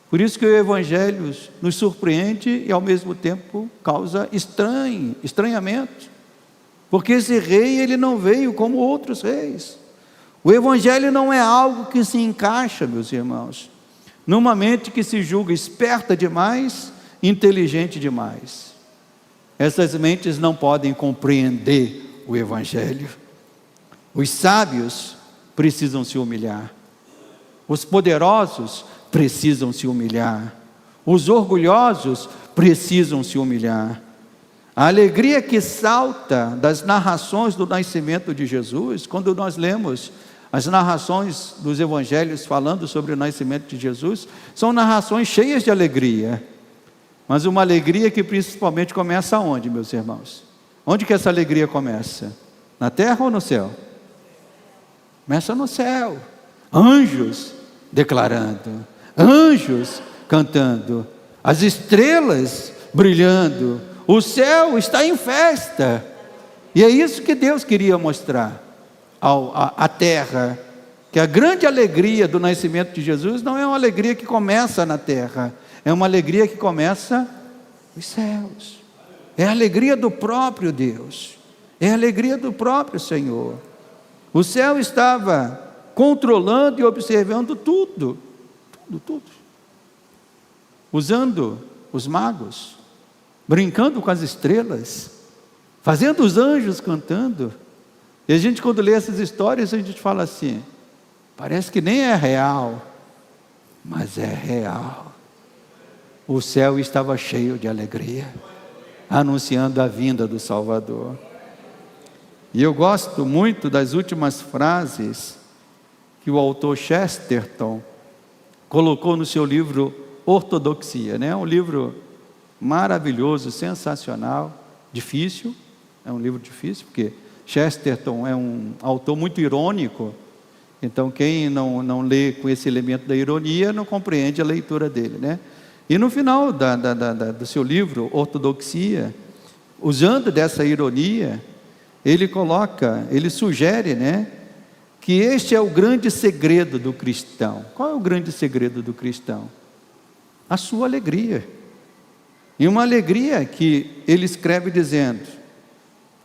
Por isso que o Evangelho nos surpreende e ao mesmo tempo causa estranhamento. Porque esse rei, ele não veio como outros reis. O Evangelho não é algo que se encaixa, meus irmãos, numa mente que se julga esperta demais, inteligente demais. Essas mentes não podem compreender o Evangelho. Os sábios precisam se humilhar. Os poderosos precisam se humilhar. Os orgulhosos precisam se humilhar. A alegria que salta das narrações do nascimento de Jesus, quando nós lemos as narrações dos evangelhos falando sobre o nascimento de Jesus, são narrações cheias de alegria, mas uma alegria que principalmente começa onde, meus irmãos? Onde que essa alegria começa? Na terra ou no céu? Começa no céu. Anjos declarando, anjos cantando, as estrelas brilhando, o céu está em festa. E é isso que Deus queria mostrar à terra, que a grande alegria do nascimento de Jesus não é uma alegria que começa na terra, é uma alegria que começa nos céus. É a alegria do próprio Deus, é a alegria do próprio Senhor. O céu estava controlando e observando tudo, usando os magos, brincando com as estrelas, fazendo os anjos cantando. E a gente, quando lê essas histórias, a gente fala assim: parece que nem é real, mas é real. O céu estava cheio de alegria, anunciando a vinda do Salvador. E eu gosto muito das últimas frases que o autor Chesterton colocou no seu livro Ortodoxia, né? Um livro maravilhoso, sensacional, difícil, é um livro difícil, porque Chesterton é um autor muito irônico, então quem não lê com esse elemento da ironia não compreende a leitura dele, né? E no final do seu livro, Ortodoxia, usando dessa ironia, ele sugere, né, que este é o grande segredo do cristão. Qual é o grande segredo do cristão? A sua alegria. E uma alegria que ele escreve dizendo: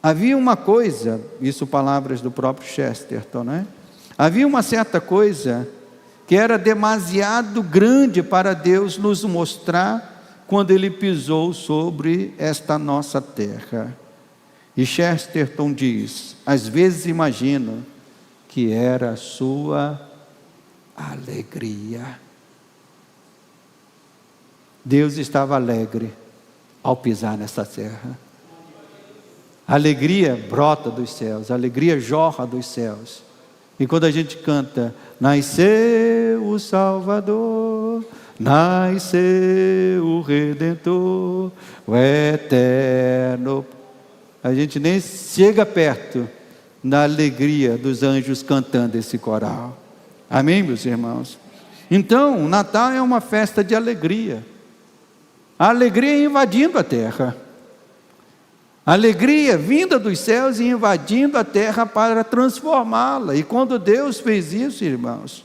havia uma coisa, isso palavras do próprio Chesterton, né? Havia uma certa coisa que era demasiado grande para Deus nos mostrar quando Ele pisou sobre esta nossa terra. E Chesterton diz: às vezes imagino que era a sua alegria. Deus estava alegre ao pisar nessa terra. A alegria brota dos céus, a alegria jorra dos céus. E quando a gente canta: nasceu o Salvador, nasceu o Redentor, o Eterno, a gente nem chega perto da alegria dos anjos cantando esse coral. Amém, meus irmãos? Então, o Natal é uma festa de alegria. A alegria invadindo a terra. A alegria vinda dos céus e invadindo a terra para transformá-la. E quando Deus fez isso, irmãos,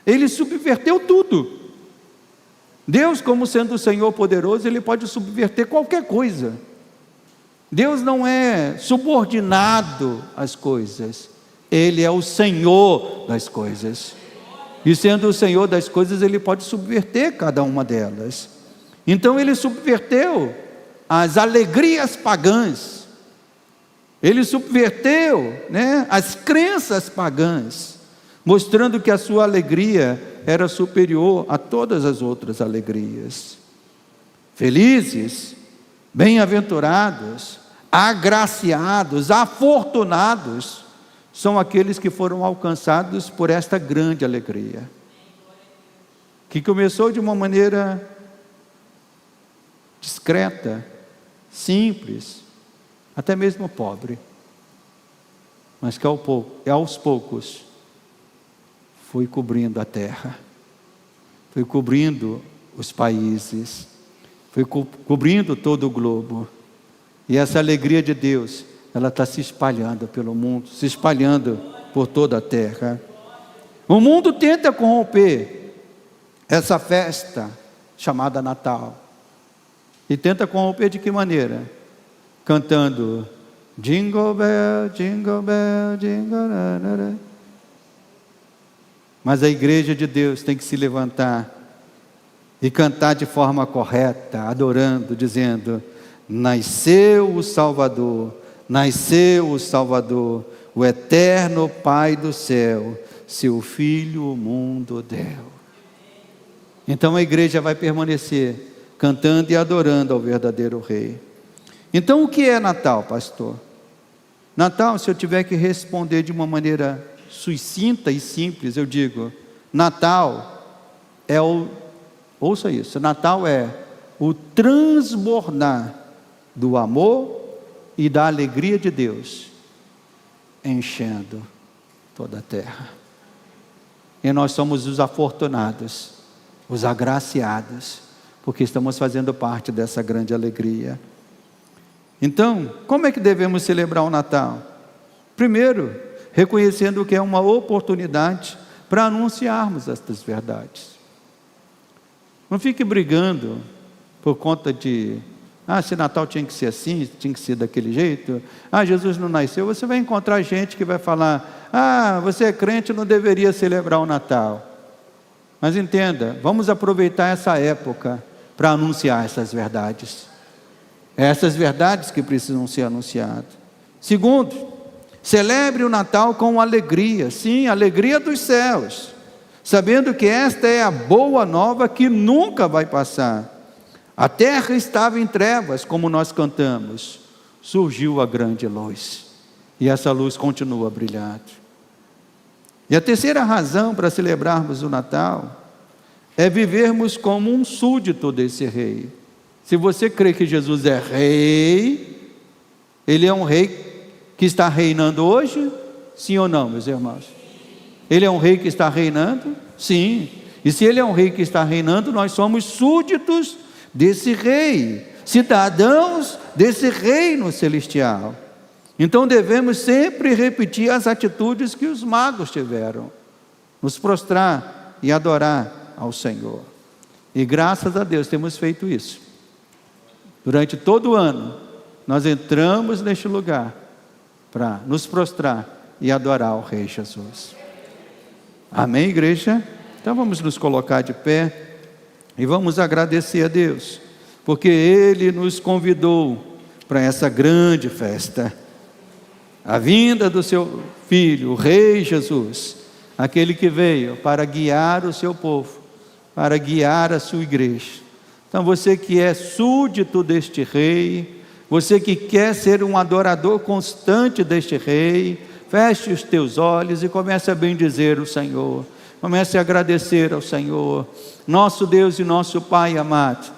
Ele subverteu tudo. Deus, como sendo o Senhor poderoso, Ele pode subverter qualquer coisa. Deus não é subordinado às coisas. Ele é o Senhor das coisas. E sendo o Senhor das coisas, Ele pode subverter cada uma delas. Então Ele subverteu as alegrias pagãs. Ele subverteu, as crenças pagãs, mostrando que a sua alegria era superior a todas as outras alegrias. Felizes, bem-aventurados, agraciados, afortunados são aqueles que foram alcançados por esta grande alegria, que começou de uma maneira discreta, simples, até mesmo pobre, mas que aos poucos foi cobrindo a terra, foi cobrindo os países, foi cobrindo todo o globo. E essa alegria de Deus, ela está se espalhando pelo mundo, se espalhando por toda a terra. O mundo tenta corromper essa festa chamada Natal. E tenta corromper de que maneira? Cantando Jingle Bell, Jingle Bell, Jingle Bell. Mas a igreja de Deus tem que se levantar e cantar de forma correta, adorando, dizendo: nasceu o Salvador, nasceu o Salvador, o eterno Pai do céu, seu Filho o mundo deu. Então a igreja vai permanecer cantando e adorando ao verdadeiro Rei. Então o que é Natal, pastor? Natal, se eu tiver que responder de uma maneira sucinta e simples, eu digo: Natal é ouça isso, Natal é o transbordar do amor e da alegria de Deus, enchendo toda a terra. E nós somos os afortunados, os agraciados, porque estamos fazendo parte dessa grande alegria. Então, como é que devemos celebrar o Natal? Primeiro, reconhecendo que é uma oportunidade para anunciarmos estas verdades. Não fique brigando por conta de: se Natal tinha que ser assim, tinha que ser daquele jeito, Jesus não nasceu. Você vai encontrar gente que vai falar: você é crente, não deveria celebrar o Natal. Mas entenda, vamos aproveitar essa época para anunciar essas verdades. Essas verdades que precisam ser anunciadas. Segundo, celebre o Natal com alegria, sim, alegria dos céus, sabendo que esta é a boa nova que nunca vai passar. A terra estava em trevas, como nós cantamos, surgiu a grande luz, e essa luz continua a brilhar. E a terceira razão para celebrarmos o Natal é vivermos como um súdito desse Rei. Se você crê que Jesus é Rei, Ele é um Rei que está reinando hoje? Sim ou não, meus irmãos? Ele é um Rei que está reinando? Sim. E se Ele é um Rei que está reinando, nós somos súditos desse Rei, cidadãos desse reino celestial. Então devemos sempre repetir as atitudes que os magos tiveram: nos prostrar e adorar ao Senhor. E graças a Deus temos feito isso. Durante todo o ano, nós entramos neste lugar para nos prostrar e adorar o Rei Jesus. Amém, igreja? Então vamos nos colocar de pé e vamos agradecer a Deus, porque Ele nos convidou para essa grande festa. A vinda do seu Filho, o Rei Jesus, aquele que veio para guiar o seu povo, para guiar a sua igreja. Então você que é súdito deste Rei, você que quer ser um adorador constante deste Rei, feche os teus olhos e comece a bendizer o Senhor. Comece a agradecer ao Senhor. Nosso Deus e nosso Pai amado,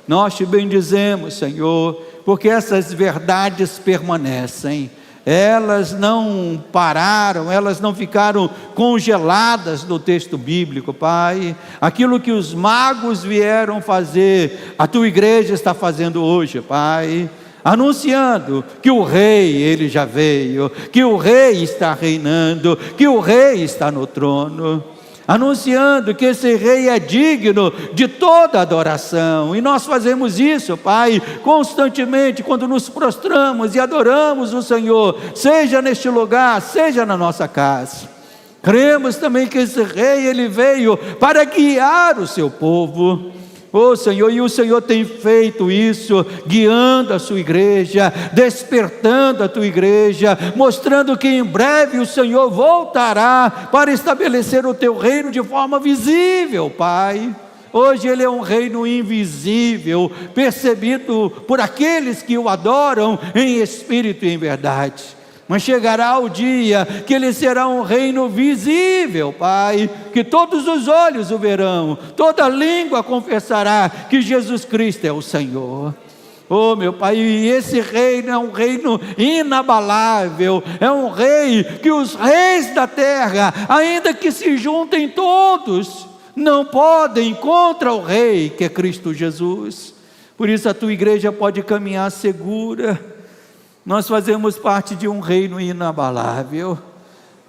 nós te bendizemos, Senhor, porque essas verdades permanecem. Elas não pararam, elas não ficaram congeladas no texto bíblico, Pai. Aquilo que os magos vieram fazer, a tua igreja está fazendo hoje, Pai, anunciando que o Rei, Ele já veio, que o Rei está reinando, que o Rei está no trono, anunciando que esse Rei é digno de toda adoração, e nós fazemos isso, Pai, constantemente, quando nos prostramos e adoramos o Senhor, seja neste lugar, seja na nossa casa. Cremos também que esse Rei, Ele veio para guiar o seu povo, Senhor, e o Senhor tem feito isso, guiando a sua igreja, despertando a tua igreja, mostrando que em breve o Senhor voltará para estabelecer o teu reino de forma visível, Pai. Hoje Ele é um reino invisível, percebido por aqueles que o adoram em espírito e em verdade. Mas chegará o dia que Ele será um reino visível, Pai, que todos os olhos o verão, toda língua confessará que Jesus Cristo é o Senhor. Meu Pai, e esse reino é um reino inabalável, é um rei que os reis da terra, ainda que se juntem todos, não podem contra o Rei que é Cristo Jesus. Por isso a tua igreja pode caminhar segura. Nós fazemos parte de um reino inabalável,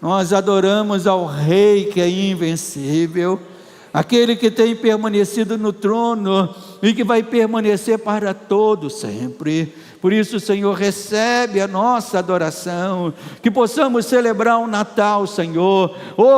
nós adoramos ao Rei que é invencível, aquele que tem permanecido no trono e que vai permanecer para todo sempre. Por isso, Senhor, recebe a nossa adoração, que possamos celebrar o Natal, Senhor.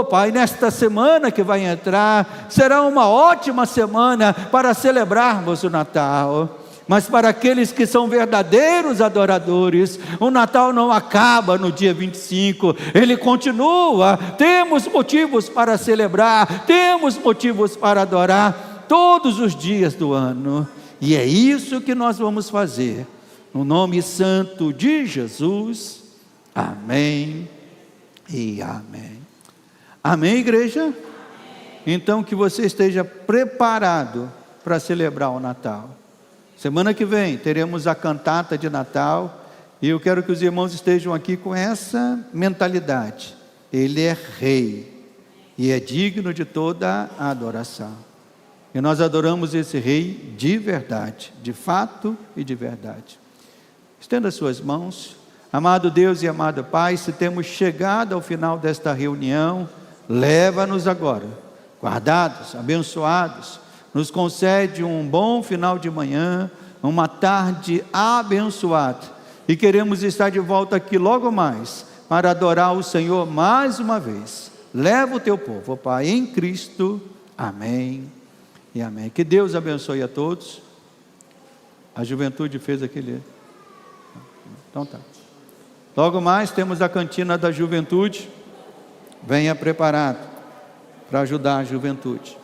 Pai, nesta semana que vai entrar, será uma ótima semana para celebrarmos o Natal. Mas para aqueles que são verdadeiros adoradores, o Natal não acaba no dia 25, ele continua. Temos motivos para celebrar, temos motivos para adorar todos os dias do ano, e é isso que nós vamos fazer, no nome santo de Jesus. Amém e amém. Amém, igreja? Amém. Então que você esteja preparado para celebrar o Natal. Semana que vem teremos a cantata de Natal, e eu quero que os irmãos estejam aqui com essa mentalidade. Ele é Rei, e é digno de toda a adoração. E nós adoramos esse Rei de verdade, de fato e de verdade. Estenda suas mãos. Amado Deus e amado Pai, se temos chegado ao final desta reunião, leva-nos agora, guardados, abençoados. Nos concede um bom final de manhã, uma tarde abençoada, e queremos estar de volta aqui logo mais, para adorar o Senhor mais uma vez. Leva o teu povo, Pai, em Cristo. Amém e amém. Que Deus abençoe a todos. A juventude fez aquele... Então tá. Logo mais temos a cantina da juventude. Venha preparado para ajudar a juventude.